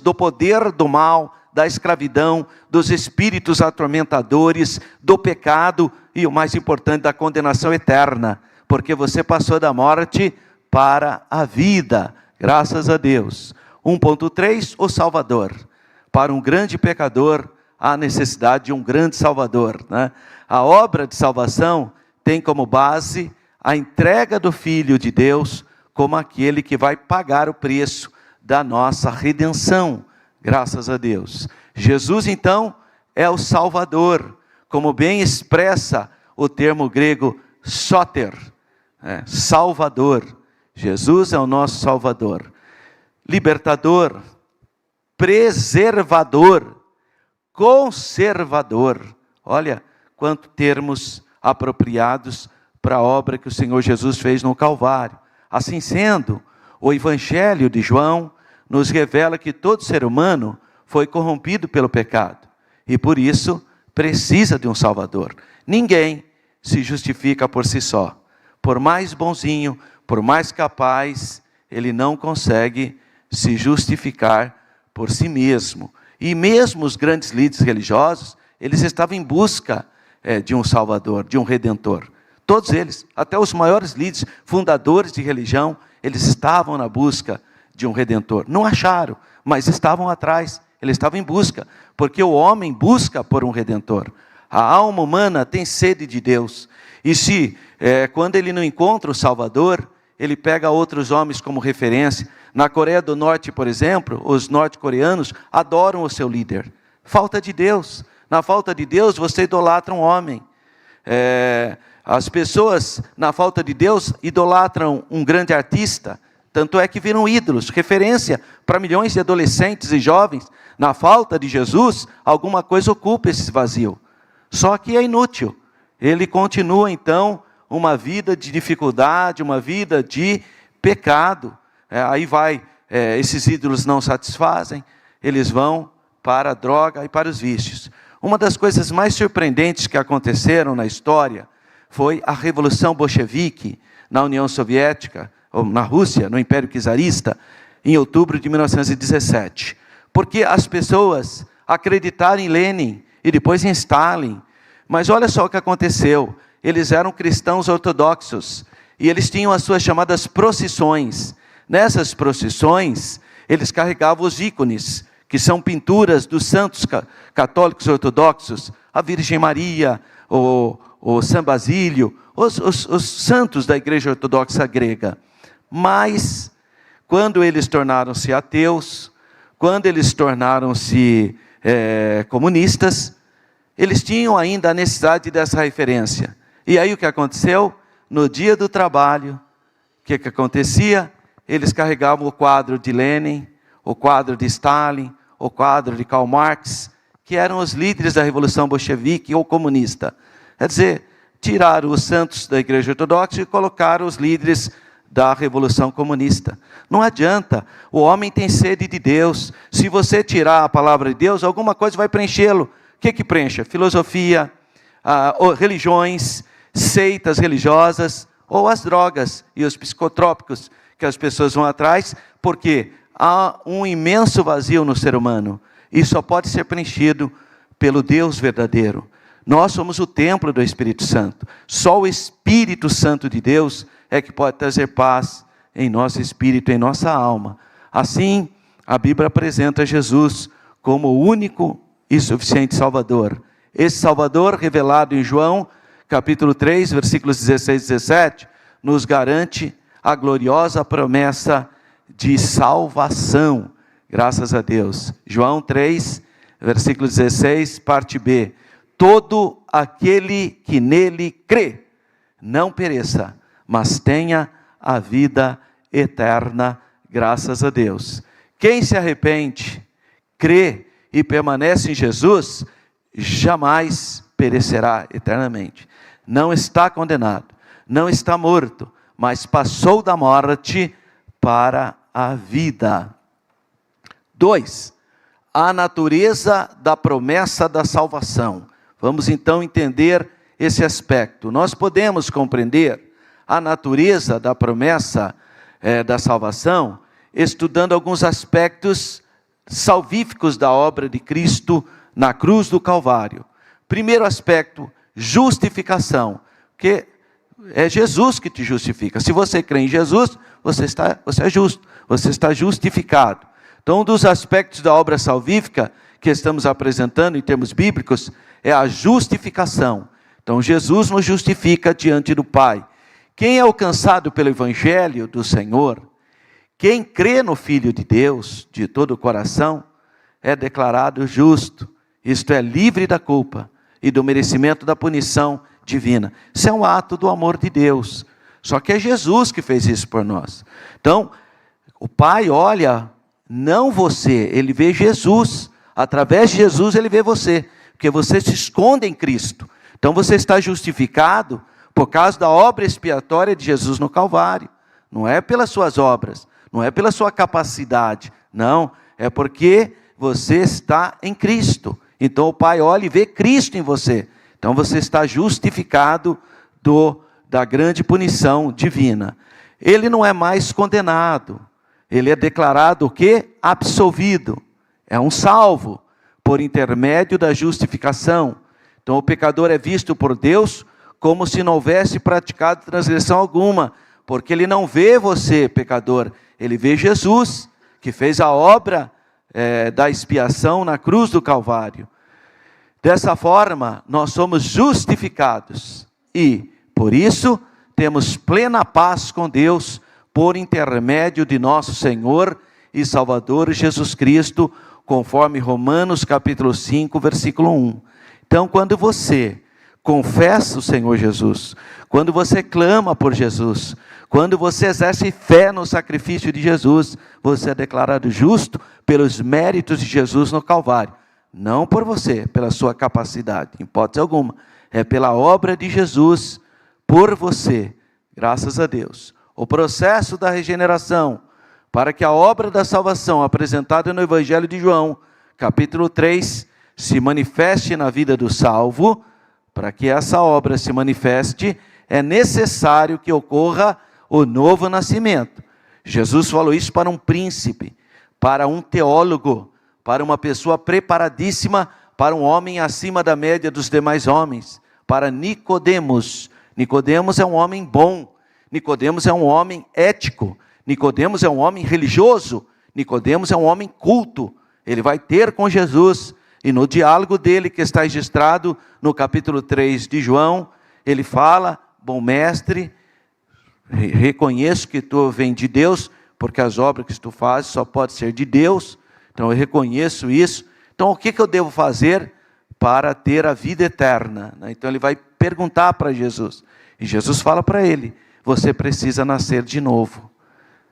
do poder do mal, da escravidão, dos espíritos atormentadores, do pecado e, o mais importante, da condenação eterna, porque você passou da morte para a vida, graças a Deus. 1.3, o Salvador. Para um grande pecador, há necessidade de um grande Salvador, né? A obra de salvação tem como base a entrega do Filho de Deus como aquele que vai pagar o preço da nossa redenção, graças a Deus. Jesus, então, é o Salvador, como bem expressa o termo grego soter, Salvador. Jesus é o nosso Salvador. Libertador, preservador, conservador. Olha quantos termos apropriados para a obra que o Senhor Jesus fez no Calvário. Assim sendo, o Evangelho de João nos revela que todo ser humano foi corrompido pelo pecado e por isso precisa de um Salvador. Ninguém se justifica por si só. Por mais bonzinho, por mais capaz, ele não consegue se justificar por si mesmo. E mesmo os grandes líderes religiosos, eles estavam em busca de um Salvador, de um Redentor. Todos eles, até os maiores líderes, fundadores de religião, eles estavam na busca de um Redentor. Não acharam, mas estavam atrás, eles estavam em busca, porque o homem busca por um Redentor. A alma humana tem sede de Deus. E se, quando ele não encontra o Salvador, ele pega outros homens como referência. Na Coreia do Norte, por exemplo, os norte-coreanos adoram o seu líder. Falta de Deus. Na falta de Deus, você idolatra um homem. As pessoas, na falta de Deus, idolatram um grande artista. Tanto é que viram ídolos, referência para milhões de adolescentes e jovens. Na falta de Jesus, alguma coisa ocupa esse vazio. Só que é inútil. Ele continua, então, uma vida de dificuldade, uma vida de pecado. Esses ídolos não satisfazem, eles vão para a droga e para os vícios. Uma das coisas mais surpreendentes que aconteceram na história foi a Revolução Bolchevique na União Soviética, ou na Rússia, no Império Czarista, em outubro de 1917. Porque as pessoas acreditaram em Lenin e depois em Stalin. Mas olha só o que aconteceu. Eles eram cristãos ortodoxos e eles tinham as suas chamadas procissões. Nessas procissões, eles carregavam os ícones, que são pinturas dos santos católicos ortodoxos, a Virgem Maria, o São Basílio, os santos da Igreja Ortodoxa grega. Mas, quando eles tornaram-se ateus, quando eles tornaram-se comunistas, eles tinham ainda a necessidade dessa referência. E aí o que aconteceu? No dia do trabalho, o que acontecia? Eles carregavam o quadro de Lenin, o quadro de Stalin, o quadro de Karl Marx, que eram os líderes da Revolução Bolchevique ou comunista. Quer dizer, tiraram os santos da Igreja Ortodoxa e colocaram os líderes da Revolução Comunista. Não adianta, o homem tem sede de Deus. Se você tirar a palavra de Deus, alguma coisa vai preenchê-lo. O que preenche? Filosofia, religiões, seitas religiosas, ou as drogas e os psicotrópicos que as pessoas vão atrás, porque há um imenso vazio no ser humano, e só pode ser preenchido pelo Deus verdadeiro. Nós somos o templo do Espírito Santo. Só o Espírito Santo de Deus é que pode trazer paz em nosso espírito, em nossa alma. Assim, a Bíblia apresenta Jesus como o único e suficiente Salvador. Esse Salvador, revelado em João, capítulo 3, versículos 16 e 17, nos garante a gloriosa promessa de salvação. Graças a Deus. João 3, versículo 16, parte B. Todo aquele que nele crê, não pereça, mas tenha a vida eterna, graças a Deus. Quem se arrepende, crê e permanece em Jesus, jamais perecerá eternamente. Não está condenado, não está morto, mas passou da morte para a vida. 2. A natureza da promessa da salvação. Vamos então entender esse aspecto. Nós podemos compreender a natureza da promessa da salvação, estudando alguns aspectos salvíficos da obra de Cristo na cruz do Calvário. Primeiro aspecto, justificação, que é Jesus que te justifica. Se você crê em Jesus, você é justo, você está justificado. Então, um dos aspectos da obra salvífica que estamos apresentando em termos bíblicos é a justificação. Então, Jesus nos justifica diante do Pai. Quem é alcançado pelo Evangelho do Senhor, quem crê no Filho de Deus de todo o coração, é declarado justo, isto é, livre da culpa e do merecimento da punição divina. Isso é um ato do amor de Deus. Só que é Jesus que fez isso por nós. Então, o Pai olha, não você, Ele vê Jesus. Através de Jesus Ele vê você, porque você se esconde em Cristo. Então você está justificado por causa da obra expiatória de Jesus no Calvário. Não é pelas suas obras, não é pela sua capacidade, não, é porque você está em Cristo. Então o Pai olha e vê Cristo em você. Então você está justificado da grande punição divina. ele não é mais condenado. Ele é declarado o quê? Absolvido. É um salvo, por intermédio da justificação. Então o pecador é visto por Deus como se não houvesse praticado transgressão alguma, porque ele não vê você, pecador, ele vê Jesus, que fez a obra da expiação na cruz do Calvário. Dessa forma, nós somos justificados e, por isso, temos plena paz com Deus, por intermédio de nosso Senhor e Salvador Jesus Cristo, conforme Romanos capítulo 5, versículo 1. Então, quando você confessa o Senhor Jesus, quando você clama por Jesus, quando você exerce fé no sacrifício de Jesus, você é declarado justo pelos méritos de Jesus no Calvário. Não por você, pela sua capacidade, em hipótese alguma. É pela obra de Jesus, por você, graças a Deus. O processo da regeneração, para que a obra da salvação apresentada no Evangelho de João, capítulo 3, se manifeste na vida do salvo, para que essa obra se manifeste, é necessário que ocorra o novo nascimento. Jesus falou isso para um príncipe, para um teólogo, para uma pessoa preparadíssima, para um homem acima da média dos demais homens, para Nicodemos. Nicodemos é um homem bom, Nicodemos é um homem ético, Nicodemos é um homem religioso, Nicodemos é um homem culto. Ele vai ter com Jesus, e no diálogo dele, que está registrado no capítulo 3 de João, ele fala: bom mestre, reconheço que tu vem de Deus, porque as obras que tu fazes só podem ser de Deus, então eu reconheço isso. Então o que eu devo fazer para ter a vida eterna? Então ele vai perguntar para Jesus, e Jesus fala para ele: você precisa nascer de novo,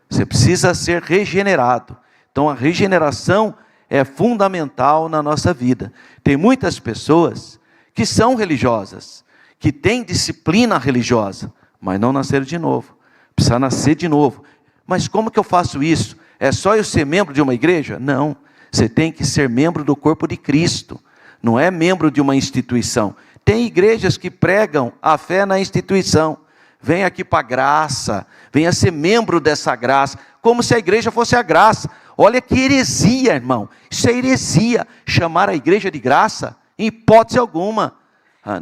você precisa ser regenerado. Então a regeneração é fundamental na nossa vida. Tem muitas pessoas que são religiosas, que têm disciplina religiosa, mas não nasceram de novo. Precisa nascer de novo. Mas como que eu faço isso? É só eu ser membro de uma igreja? Não. Você tem que ser membro do corpo de Cristo. Não é membro de uma instituição. Tem igrejas que pregam a fé na instituição. Vem aqui para a graça, venha ser membro dessa graça, como se a igreja fosse a graça. Olha que heresia, irmão. Isso é heresia, chamar a igreja de graça, em hipótese alguma.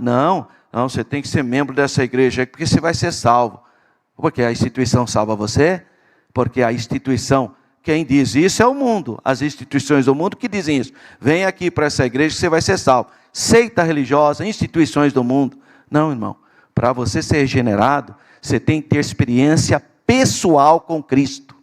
Não, você tem que ser membro dessa igreja, porque você vai ser salvo. Porque a instituição salva você, porque a instituição, quem diz isso é o mundo, as instituições do mundo que dizem isso. Vem aqui para essa igreja que você vai ser salvo. Seita religiosa, instituições do mundo. Não, irmão. Para você ser regenerado, você tem que ter experiência pessoal com Cristo.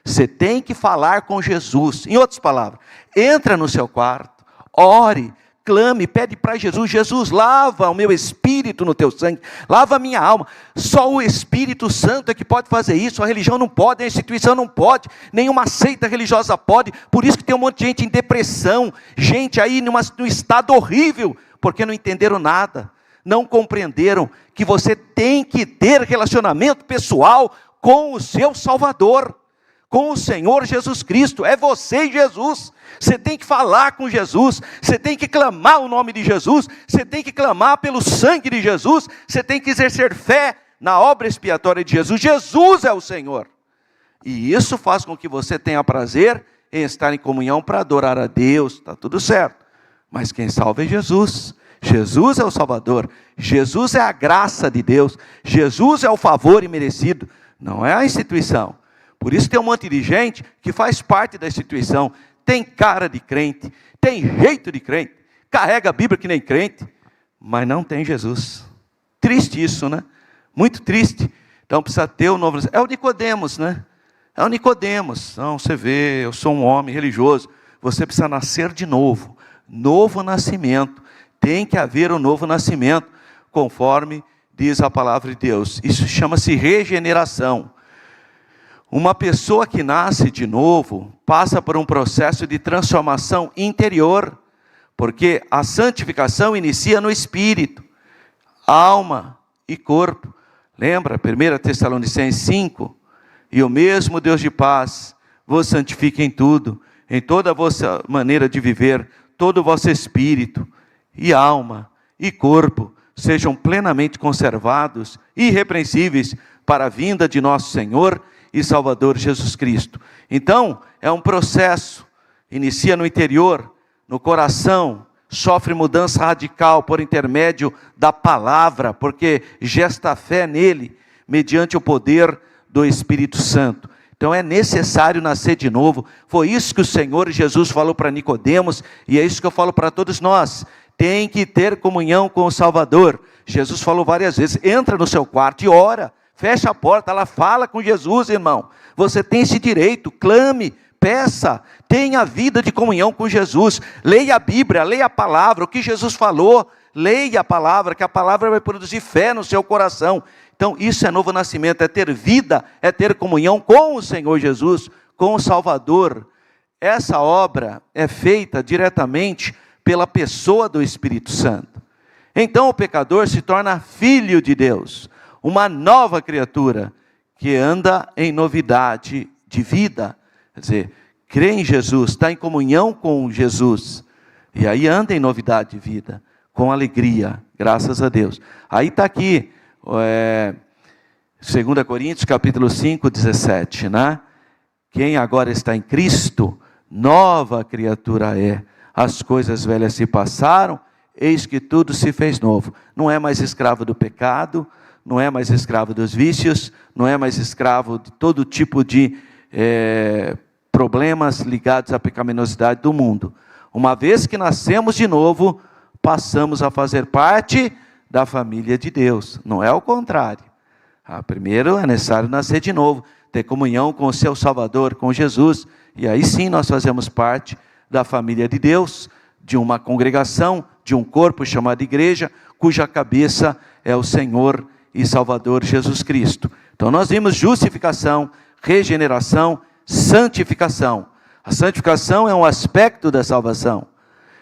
Você tem que falar com Jesus. Em outras palavras, entra no seu quarto, ore, clame, pede para Jesus: Jesus, lava o meu espírito no teu sangue, lava a minha alma. Só o Espírito Santo é que pode fazer isso. A religião não pode, a instituição não pode, nenhuma seita religiosa pode. Por isso que tem um monte de gente em depressão, gente aí num estado horrível, porque não entenderam nada. Não compreenderam que você tem que ter relacionamento pessoal com o seu Salvador, com o Senhor Jesus Cristo. É você e Jesus. Você tem que falar com Jesus, você tem que clamar o nome de Jesus, você tem que clamar pelo sangue de Jesus, você tem que exercer fé na obra expiatória de Jesus. Jesus é o Senhor. E isso faz com que você tenha prazer em estar em comunhão para adorar a Deus. Está tudo certo. Mas quem salva é Jesus. Jesus é o Salvador, Jesus é a graça de Deus, Jesus é o favor imerecido, não é a instituição. Por isso tem um monte de gente que faz parte da instituição, tem cara de crente, tem jeito de crente, carrega a Bíblia que nem crente, mas não tem Jesus. Triste isso, né? Muito triste. Então precisa ter o novo. É o Nicodemos, né? É o Nicodemos. Não, você vê, eu sou um homem religioso. Você precisa nascer de novo, novo nascimento. Tem que haver um novo nascimento, conforme diz a palavra de Deus. Isso chama-se regeneração. Uma pessoa que nasce de novo, passa por um processo de transformação interior, porque a santificação inicia no espírito, alma e corpo. Lembra, 1 Tessalonicenses 5? E o mesmo Deus de paz vos santifique em tudo, em toda a vossa maneira de viver, todo o vosso espírito, e alma, e corpo, sejam plenamente conservados, irrepreensíveis, para a vinda de nosso Senhor e Salvador Jesus Cristo. Então, é um processo, inicia no interior, no coração, sofre mudança radical por intermédio da palavra, porque gesta fé nele, mediante o poder do Espírito Santo. Então é necessário nascer de novo. Foi isso que o Senhor Jesus falou para Nicodemos, e é isso que eu falo para todos nós. Tem que ter comunhão com o Salvador. Jesus falou várias vezes, entra no seu quarto e ora, fecha a porta, ela fala com Jesus, irmão. Você tem esse direito, clame, peça, tenha vida de comunhão com Jesus. Leia a Bíblia, leia a palavra, o que Jesus falou, leia a palavra, que a palavra vai produzir fé no seu coração. Então isso é novo nascimento, é ter vida, é ter comunhão com o Senhor Jesus, com o Salvador. Essa obra é feita diretamente pela pessoa do Espírito Santo. Então o pecador se torna filho de Deus, uma nova criatura, que anda em novidade de vida. Quer dizer, crê em Jesus, está em comunhão com Jesus, e aí anda em novidade de vida, com alegria, graças a Deus. Aí está aqui, 2 Coríntios capítulo 5, 17, né? Quem agora está em Cristo, nova criatura é. As coisas velhas se passaram, eis que tudo se fez novo. Não é mais escravo do pecado, não é mais escravo dos vícios, não é mais escravo de todo tipo de problemas ligados à pecaminosidade do mundo. Uma vez que nascemos de novo, passamos a fazer parte da família de Deus. Não é o contrário. Primeiro é necessário nascer de novo, ter comunhão com o seu Salvador, com Jesus, e aí sim nós fazemos parte da família de Deus, de uma congregação, de um corpo chamado igreja, cuja cabeça é o Senhor e Salvador Jesus Cristo. Então nós vimos justificação, regeneração, santificação. A santificação é um aspecto da salvação.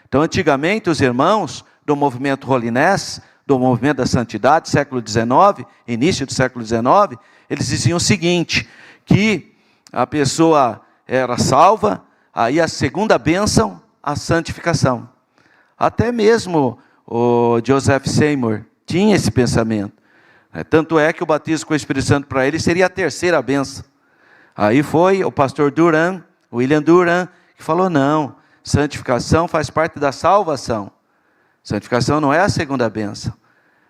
Então antigamente os irmãos do movimento Holiness, do movimento da santidade, século XIX, início do século XIX, eles diziam o seguinte, que a pessoa era salva, aí a segunda bênção, a santificação. Até mesmo o Joseph Seymour tinha esse pensamento. Tanto é que o batismo com o Espírito Santo para ele seria a terceira bênção. Aí foi o pastor Duran, William Duran, que falou, não, santificação faz parte da salvação. Santificação não é a segunda bênção.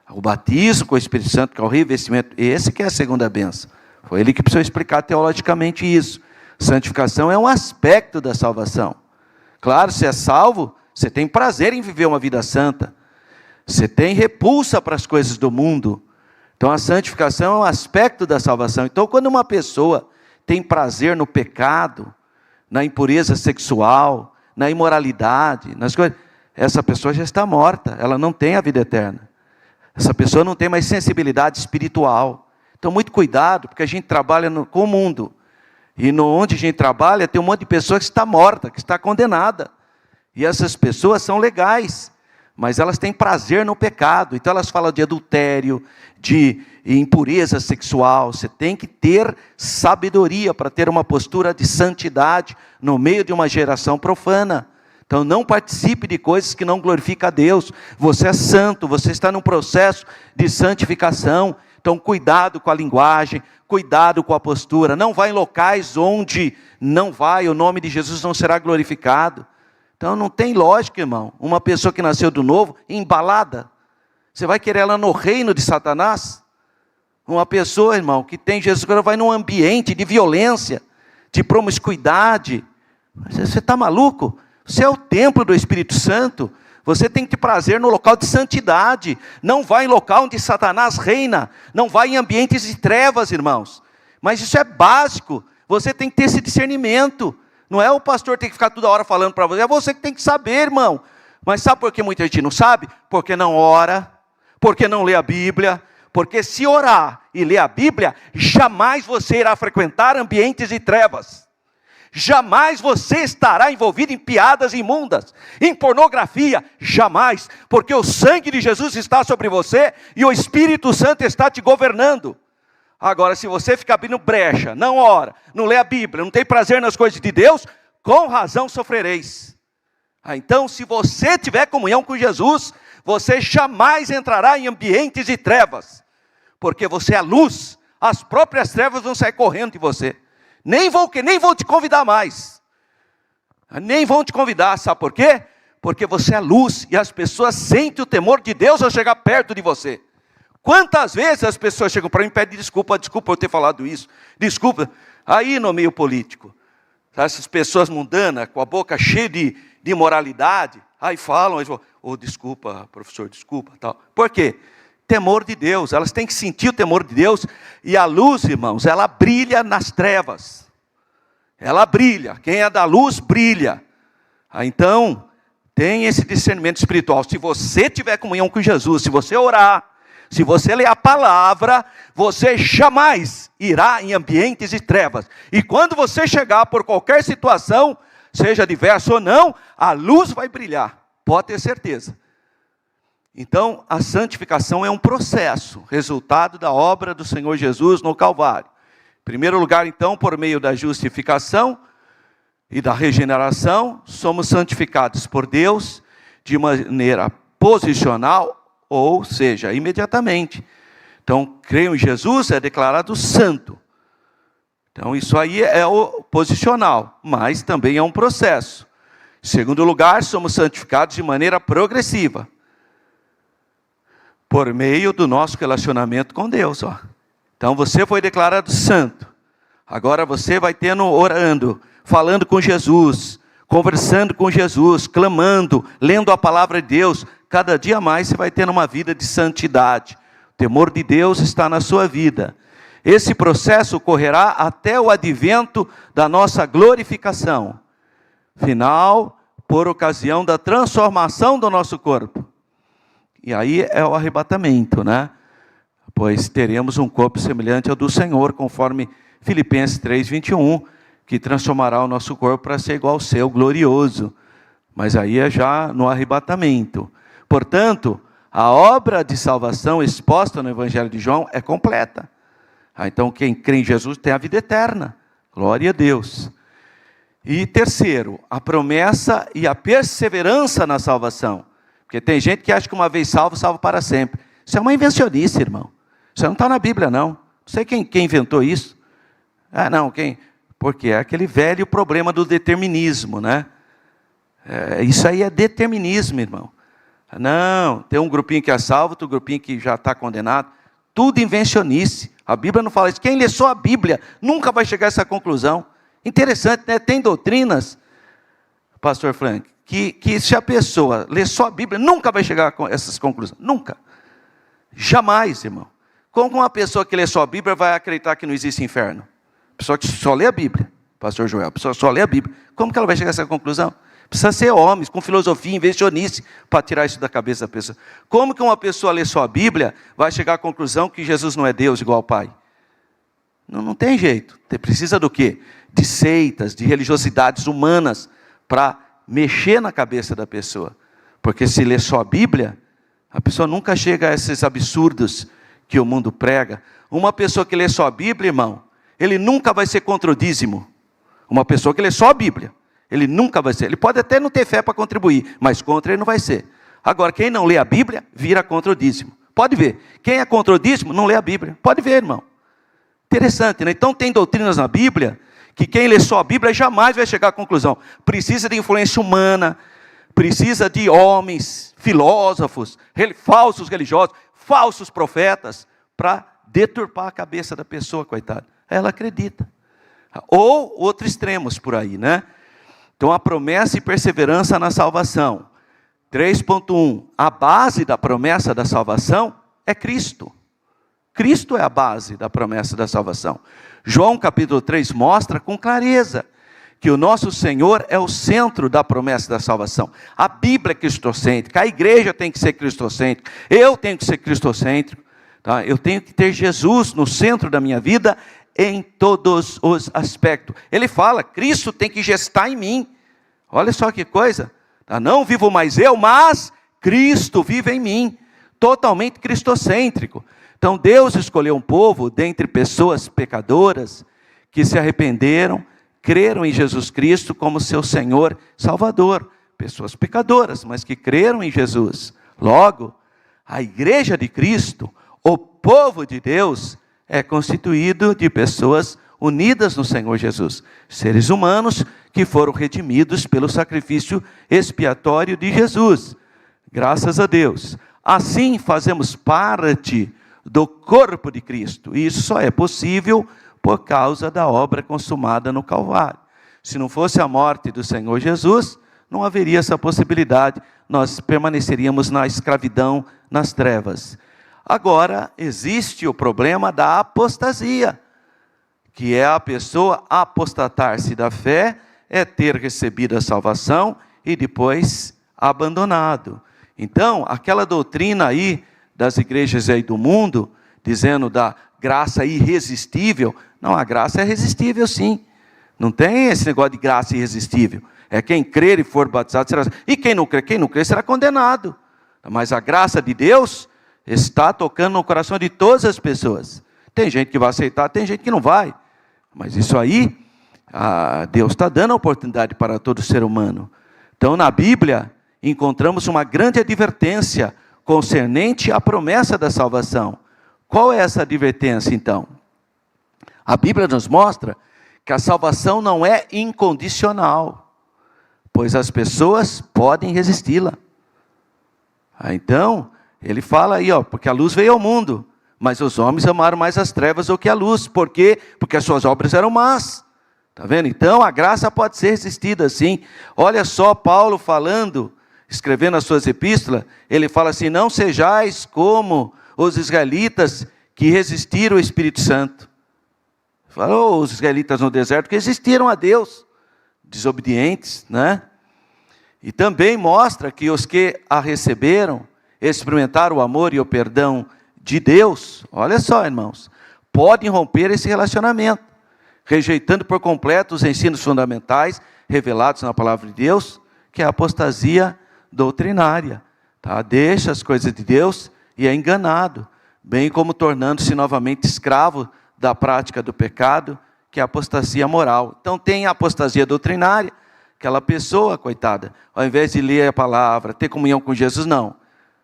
O batismo com o Espírito Santo, que é o revestimento, esse que é a segunda bênção. Foi ele que precisou explicar teologicamente isso. Santificação é um aspecto da salvação. Claro, se é salvo, você tem prazer em viver uma vida santa. Você tem repulsa para as coisas do mundo. Então a santificação é um aspecto da salvação. Então quando uma pessoa tem prazer no pecado, na impureza sexual, na imoralidade, nas coisas, essa pessoa já está morta, ela não tem a vida eterna. Essa pessoa não tem mais sensibilidade espiritual. Então muito cuidado, porque a gente trabalha com o mundo. E onde a gente trabalha, tem um monte de pessoa que está morta, que está condenada. E essas pessoas são legais, mas elas têm prazer no pecado. Então elas falam de adultério, de impureza sexual. Você tem que ter sabedoria para ter uma postura de santidade no meio de uma geração profana. Então não participe de coisas que não glorificam a Deus. Você é santo, você está num processo de santificação. Então cuidado com a linguagem, cuidado com a postura. Não vá em locais onde o nome de Jesus não será glorificado. Então não tem lógica, irmão, uma pessoa que nasceu do novo, embalada. Você vai querer ela no reino de Satanás? Uma pessoa, irmão, que tem Jesus, ela vai num ambiente de violência, de promiscuidade. Você está maluco? Você é o templo do Espírito Santo. Você tem que ter prazer no local de santidade. Não vai em local onde Satanás reina. Não vai em ambientes de trevas, irmãos. Mas isso é básico. Você tem que ter esse discernimento. Não é o pastor ter que ficar toda hora falando para você. É você que tem que saber, irmão. Mas sabe por que muita gente não sabe? Porque não ora. Porque não lê a Bíblia. Porque se orar e ler a Bíblia, jamais você irá frequentar ambientes de trevas. Jamais você estará envolvido em piadas imundas, em pornografia, jamais, porque o sangue de Jesus está sobre você e o Espírito Santo está te governando. Agora, se você ficar abrindo brecha, não ora, não lê a Bíblia, não tem prazer nas coisas de Deus, com razão sofrereis. Então, se você tiver comunhão com Jesus, você jamais entrará em ambientes de trevas, porque você é a luz as próprias trevas vão sair correndo de você. Nem vão te convidar mais. Nem vão te convidar, sabe por quê? Porque você é luz e as pessoas sentem o temor de Deus ao chegar perto de você. Quantas vezes as pessoas chegam para mim e pedem desculpa por ter falado isso, desculpa. Aí no meio político, essas pessoas mundanas, com a boca cheia de imoralidade, aí falam, desculpa, professor, desculpa, tal. Por quê? Temor de Deus, elas têm que sentir o temor de Deus, e a luz, irmãos, ela brilha nas trevas. Ela brilha, quem é da luz brilha. Então, tem esse discernimento espiritual. Se você tiver comunhão com Jesus, se você orar, se você ler a palavra, você jamais irá em ambientes de trevas. E quando você chegar por qualquer situação, seja diversa ou não, a luz vai brilhar, pode ter certeza. Então, a santificação é um processo, resultado da obra do Senhor Jesus no Calvário. Em primeiro lugar, então, por meio da justificação e da regeneração, somos santificados por Deus de maneira posicional, ou seja, imediatamente. Então, creio em Jesus, é declarado santo. Então, isso aí é o posicional, mas também é um processo. Em segundo lugar, somos santificados de maneira progressiva, por meio do nosso relacionamento com Deus. Então, você foi declarado santo. Agora você vai orando, falando com Jesus, conversando com Jesus, clamando, lendo a palavra de Deus. Cada dia mais você vai tendo uma vida de santidade. O temor de Deus está na sua vida. Esse processo ocorrerá até o advento da nossa glorificação final, por ocasião da transformação do nosso corpo. E aí é o arrebatamento, né? Pois teremos um corpo semelhante ao do Senhor, conforme Filipenses 3:21, que transformará o nosso corpo para ser igual ao seu, glorioso. Mas aí é já no arrebatamento. Portanto, a obra de salvação exposta no Evangelho de João é completa. Então, quem crê em Jesus tem a vida eterna. Glória a Deus. E terceiro, a promessa e a perseverança na salvação. Porque tem gente que acha que uma vez salvo, salvo para sempre. Isso é uma invencionice, irmão. Isso não está na Bíblia, não. Não sei quem inventou isso. Porque é aquele velho problema do determinismo, né? Isso aí é determinismo, irmão. Não, tem um grupinho que é salvo, outro grupinho que já está condenado. Tudo invencionice. A Bíblia não fala isso. Quem lê só a Bíblia nunca vai chegar a essa conclusão. Interessante, né? Tem doutrinas, pastor Frank, que se a pessoa lê só a Bíblia, nunca vai chegar a essas conclusões. Nunca. Jamais, irmão. Como uma pessoa que lê só a Bíblia vai acreditar que não existe inferno? Pessoa que só lê a Bíblia, pastor Joel, pessoa que só lê a Bíblia. Como que ela vai chegar a essa conclusão? Precisa ser homens, com filosofia, invencionice, para tirar isso da cabeça da pessoa. Como que uma pessoa lê só a Bíblia, vai chegar à conclusão que Jesus não é Deus igual ao Pai? Não tem jeito. Precisa do quê? De seitas, de religiosidades humanas, para mexer na cabeça da pessoa. Porque se lê só a Bíblia, a pessoa nunca chega a esses absurdos que o mundo prega. Uma pessoa que lê só a Bíblia, irmão, ele nunca vai ser contra o dízimo. Uma pessoa que lê só a Bíblia, ele nunca vai ser. Ele pode até não ter fé para contribuir, mas contra ele não vai ser. Agora, quem não lê a Bíblia, vira contra o dízimo. Pode ver. Quem é contra o dízimo, não lê a Bíblia. Pode ver, irmão. Interessante, né? Então tem doutrinas na Bíblia, que quem lê só a Bíblia jamais vai chegar à conclusão. Precisa de influência humana, precisa de homens, filósofos, falsos religiosos, falsos profetas, para deturpar a cabeça da pessoa, coitada. Ela acredita. Ou outros extremos por aí, né? Então, a promessa e perseverança na salvação. 3.1. A base da promessa da salvação é Cristo. Cristo é a base da promessa da salvação. João capítulo 3 mostra com clareza que o nosso Senhor é o centro da promessa da salvação. A Bíblia é cristocêntrica, a igreja tem que ser cristocêntrica, eu tenho que ser cristocêntrico, tá? Eu tenho que ter Jesus no centro da minha vida em todos os aspectos. Ele fala, Cristo tem que gestar em mim. Olha só que coisa, tá? Não vivo mais eu, mas Cristo vive em mim, totalmente cristocêntrico. Então Deus escolheu um povo dentre pessoas pecadoras que se arrependeram, creram em Jesus Cristo como seu Senhor Salvador. Pessoas pecadoras, mas que creram em Jesus. Logo, a igreja de Cristo, o povo de Deus, é constituído de pessoas unidas no Senhor Jesus. Seres humanos que foram redimidos pelo sacrifício expiatório de Jesus. Graças a Deus. Assim fazemos parte do corpo de Cristo. E isso só é possível por causa da obra consumada no Calvário. Se não fosse a morte do Senhor Jesus, não haveria essa possibilidade. Nós permaneceríamos na escravidão, nas trevas. Agora, existe o problema da apostasia, que é a pessoa apostatar-se da fé, é ter recebido a salvação e depois abandonado. Então, aquela doutrina aí das igrejas aí do mundo, dizendo da graça irresistível, não, a graça é resistível sim. Não tem esse negócio de graça irresistível. É quem crer e for batizado será. E quem não crer será condenado. Mas a graça de Deus está tocando no coração de todas as pessoas. Tem gente que vai aceitar, tem gente que não vai. Mas isso aí, Deus está dando a oportunidade para todo ser humano. Então, na Bíblia, encontramos uma grande advertência concernente à promessa da salvação. Qual é essa advertência, então? A Bíblia nos mostra que a salvação não é incondicional, pois as pessoas podem resisti-la. Então, ele fala aí, porque a luz veio ao mundo, mas os homens amaram mais as trevas do que a luz. Por quê? Porque as suas obras eram más. Está vendo? Então, a graça pode ser resistida sim. Olha só Paulo falando, escrevendo as suas epístolas, ele fala assim, não sejais como os israelitas que resistiram ao Espírito Santo. Falou os israelitas no deserto que resistiram a Deus, desobedientes, né? E também mostra que os que a receberam, experimentaram o amor e o perdão de Deus, olha só irmãos, podem romper esse relacionamento, rejeitando por completo os ensinos fundamentais revelados na palavra de Deus, que é a apostasia doutrinária, tá? Deixa as coisas de Deus e é enganado, bem como tornando-se novamente escravo da prática do pecado, que é a apostasia moral. Então tem a apostasia doutrinária, aquela pessoa, coitada, ao invés de ler a palavra, ter comunhão com Jesus, não.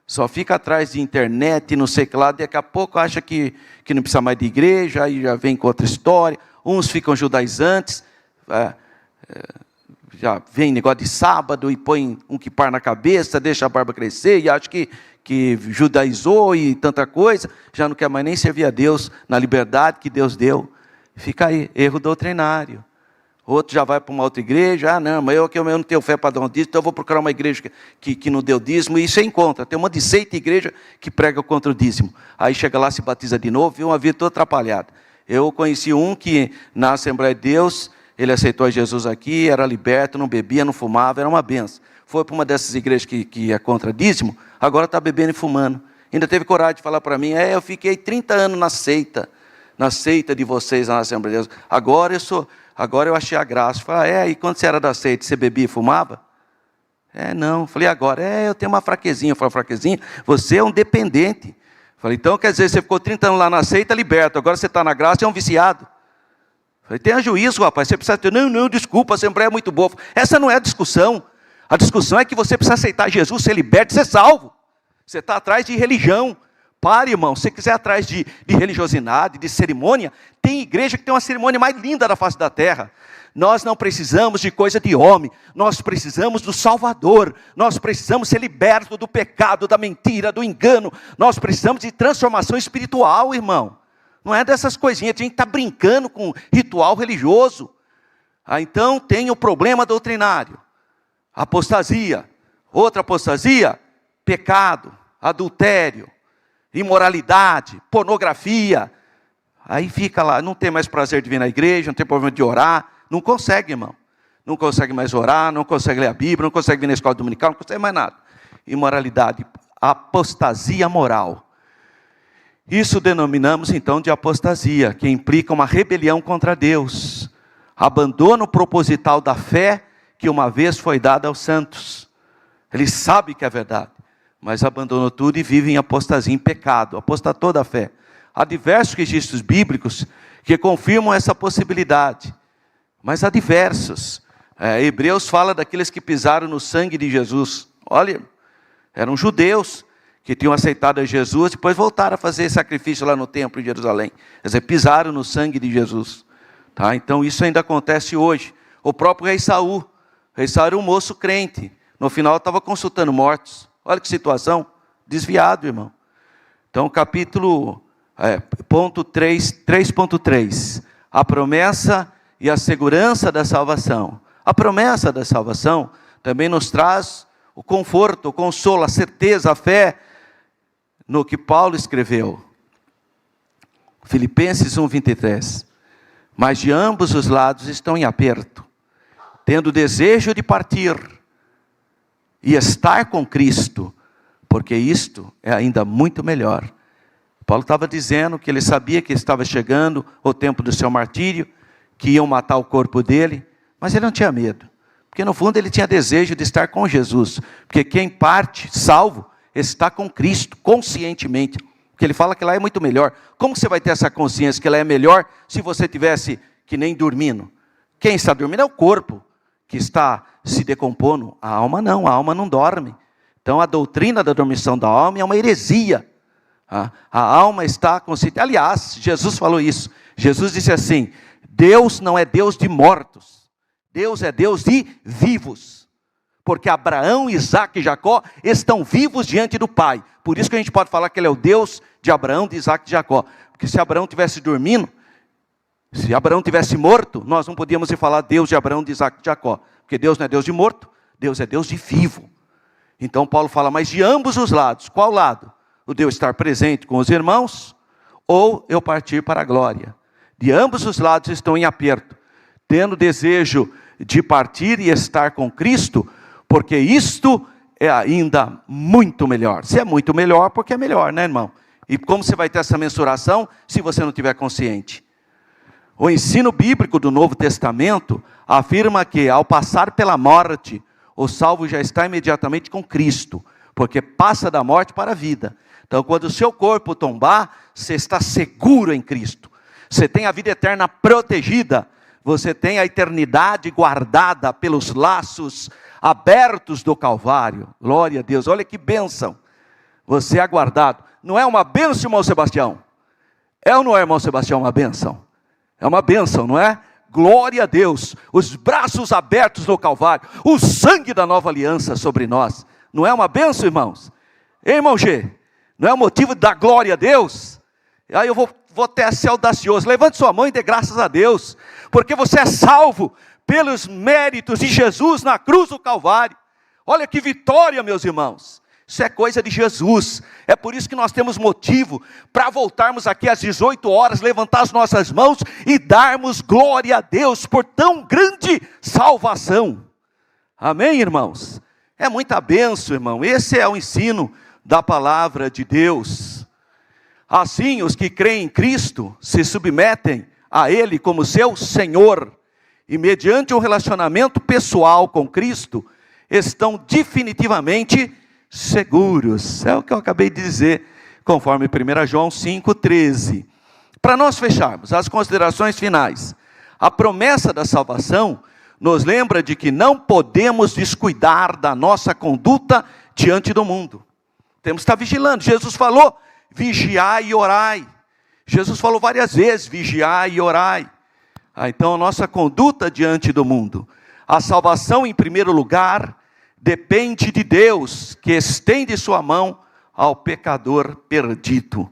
Só fica atrás de internet, não sei o que lá, daqui a pouco acha que não precisa mais de igreja, aí já vem com outra história, uns ficam judaizantes, já vem negócio de sábado e põe um quipar na cabeça, deixa a barba crescer e acha que judaizou e tanta coisa, já não quer mais nem servir a Deus na liberdade que Deus deu. Fica aí, erro doutrinário. Outro já vai para uma outra igreja, não, mas eu não tenho fé para dar um dízimo, então eu vou procurar uma igreja que não deu dízimo, e isso é em contra. Tem uma de seita igreja que prega contra o dízimo. Aí chega lá, se batiza de novo, e uma vida toda atrapalhada. Eu conheci um que na Assembleia de Deus, ele aceitou Jesus aqui, era liberto, não bebia, não fumava, era uma benção. Foi para uma dessas igrejas que é contra dízimo, agora está bebendo e fumando. Ainda teve coragem de falar para mim, eu fiquei 30 anos na seita de vocês na Assembleia de Deus. Agora eu achei a graça. Falei, e quando você era da seita, você bebia e fumava? Não. Falei, agora, eu tenho uma fraquezinha. Eu falei, fraquezinha? Você é um dependente. Falei, então quer dizer, você ficou 30 anos lá na seita, liberto. Agora você está na graça e é um viciado. Falei, tenha juízo, rapaz. Você precisa ter, não, desculpa, a Assembleia é muito boa. Essa não é a discussão. A discussão é que você precisa aceitar Jesus, ser liberto e ser salvo. Você está atrás de religião. Pare, irmão, se você quiser atrás de religiosidade, de cerimônia, tem igreja que tem uma cerimônia mais linda da face da terra. Nós não precisamos de coisa de homem, nós precisamos do Salvador, nós precisamos ser libertos do pecado, da mentira, do engano, nós precisamos de transformação espiritual, irmão. Não é dessas coisinhas, a gente está brincando com ritual religioso. Então tem o problema doutrinário, apostasia, outra apostasia, pecado, adultério, imoralidade, pornografia, aí fica lá, não tem mais prazer de vir na igreja, não tem problema de orar, não consegue, irmão, não consegue mais orar, não consegue ler a Bíblia, não consegue vir na escola dominical, não consegue mais nada. Imoralidade, apostasia moral. Isso denominamos então de apostasia, que implica uma rebelião contra Deus, abandono proposital da fé que uma vez foi dada aos santos. Ele sabe que é verdade, mas abandonou tudo e vive em apostasia, em pecado, apostatou da fé. Há diversos registros bíblicos que confirmam essa possibilidade, mas há diversos. Hebreus fala daqueles que pisaram no sangue de Jesus. Olha, eram judeus que tinham aceitado a Jesus, depois voltaram a fazer sacrifício lá no templo em Jerusalém. Quer dizer, pisaram no sangue de Jesus. Tá? Então isso ainda acontece hoje. O próprio rei Saul. O rei Saul era um moço crente. No final estava consultando mortos. Olha que situação. Desviado, irmão. Então capítulo ponto 3.3. A promessa e a segurança da salvação. A promessa da salvação também nos traz o conforto, o consolo, a certeza, a fé no que Paulo escreveu. Filipenses 1:23. Mas de ambos os lados estão em aperto, tendo desejo de partir e estar com Cristo, porque isto é ainda muito melhor. Paulo estava dizendo que ele sabia que estava chegando o tempo do seu martírio, que iam matar o corpo dele, mas ele não tinha medo, porque no fundo ele tinha desejo de estar com Jesus, porque quem parte salvo está com Cristo, conscientemente, porque ele fala que lá é muito melhor. Como você vai ter essa consciência que lá é melhor, se você tivesse que nem dormindo? Quem está dormindo é o corpo, que está se decompondo, a alma não dorme. Então a doutrina da dormição da alma é uma heresia. A alma está consciente. Aliás, Jesus falou isso. Jesus disse assim: Deus não é Deus de mortos, Deus é Deus de vivos. Porque Abraão, Isaac e Jacó estão vivos diante do Pai. Por isso que a gente pode falar que Ele é o Deus de Abraão, de Isaac e de Jacó. Porque se Abraão estivesse dormindo, se Abraão estivesse morto, nós não podíamos falar Deus de Abraão, de Isaac e de Jacó. Porque Deus não é Deus de morto, Deus é Deus de vivo. Então Paulo fala, mas de ambos os lados. Qual lado? O de eu estar presente com os irmãos, ou eu partir para a glória. De ambos os lados estão em aperto, tendo desejo de partir e estar com Cristo, porque isto é ainda muito melhor. Se é muito melhor, porque é melhor, né, irmão? E como você vai ter essa mensuração, se você não estiver consciente? O ensino bíblico do Novo Testamento afirma que, ao passar pela morte, o salvo já está imediatamente com Cristo, porque passa da morte para a vida. Então, quando o seu corpo tombar, você está seguro em Cristo. Você tem a vida eterna protegida. Você tem a eternidade guardada pelos laços abertos do Calvário. Glória a Deus. Olha que bênção. Você é guardado. Não é uma bênção, irmão Sebastião? É ou não é, irmão Sebastião, uma bênção? É uma bênção, não é? Glória a Deus. Os braços abertos no Calvário. O sangue da nova aliança sobre nós. Não é uma bênção, irmãos? Ei, irmão G, não é o motivo da glória a Deus? Aí eu vou até ser audacioso. Levante sua mão e dê graças a Deus. Porque você é salvo pelos méritos de Jesus na cruz do Calvário. Olha que vitória, meus irmãos. Isso é coisa de Jesus. É por isso que nós temos motivo para voltarmos aqui às 18 horas, levantar as nossas mãos e darmos glória a Deus por tão grande salvação. Amém, irmãos? É muita bênção, irmão. Esse é o ensino da palavra de Deus. Assim, os que creem em Cristo se submetem a Ele como seu Senhor. E mediante um relacionamento pessoal com Cristo, estão definitivamente seguros. É o que eu acabei de dizer, conforme 1 João 5,13. Para nós fecharmos as considerações finais, a promessa da salvação nos lembra de que não podemos descuidar da nossa conduta diante do mundo. Temos que estar vigilando. Jesus falou, vigiai e orai. Jesus falou várias vezes, vigiai e orai. Então a nossa conduta diante do mundo. A salvação, em primeiro lugar, depende de Deus, que estende sua mão ao pecador perdido.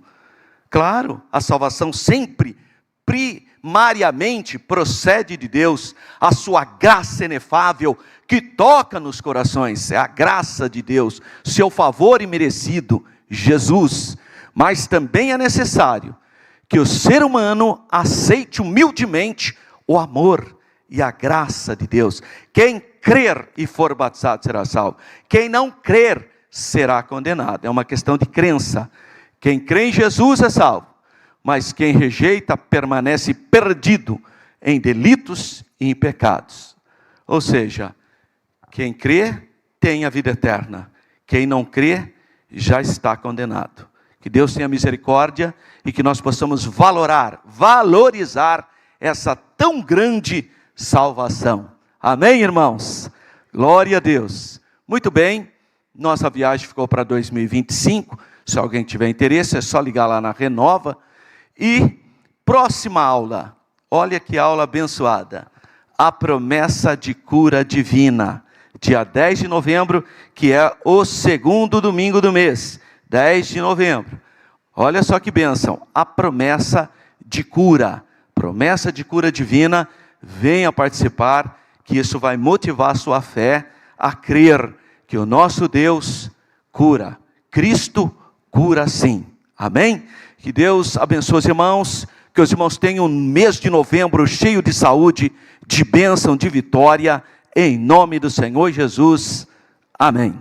Claro, a salvação sempre, primariamente, procede de Deus. A sua graça inefável, que toca nos corações, é a graça de Deus, seu favor imerecido, Jesus. Mas também é necessário que o ser humano aceite humildemente o amor e a graça de Deus. Quem crer e for batizado será salvo. Quem não crer será condenado. É uma questão de crença. Quem crê em Jesus é salvo, mas quem rejeita permanece perdido em delitos e em pecados. Ou seja, quem crê tem a vida eterna. Quem não crê já está condenado. Que Deus tenha misericórdia e que nós possamos valorizar essa tão grande salvação. Amém, irmãos? Glória a Deus. Muito bem, Nossa viagem ficou para 2025. Se alguém tiver interesse, é só ligar lá na Renova. E próxima aula, olha que aula abençoada. A promessa de cura divina. Dia 10 de novembro, que é o segundo domingo do mês. 10 de novembro. Olha só que bênção. A promessa de cura. Promessa de cura divina. Venha participar, que isso vai motivar a sua fé a crer que o nosso Deus cura. Cristo cura sim. Amém? Que Deus abençoe os irmãos, que os irmãos tenham um mês de novembro cheio de saúde, de bênção, de vitória, em nome do Senhor Jesus. Amém.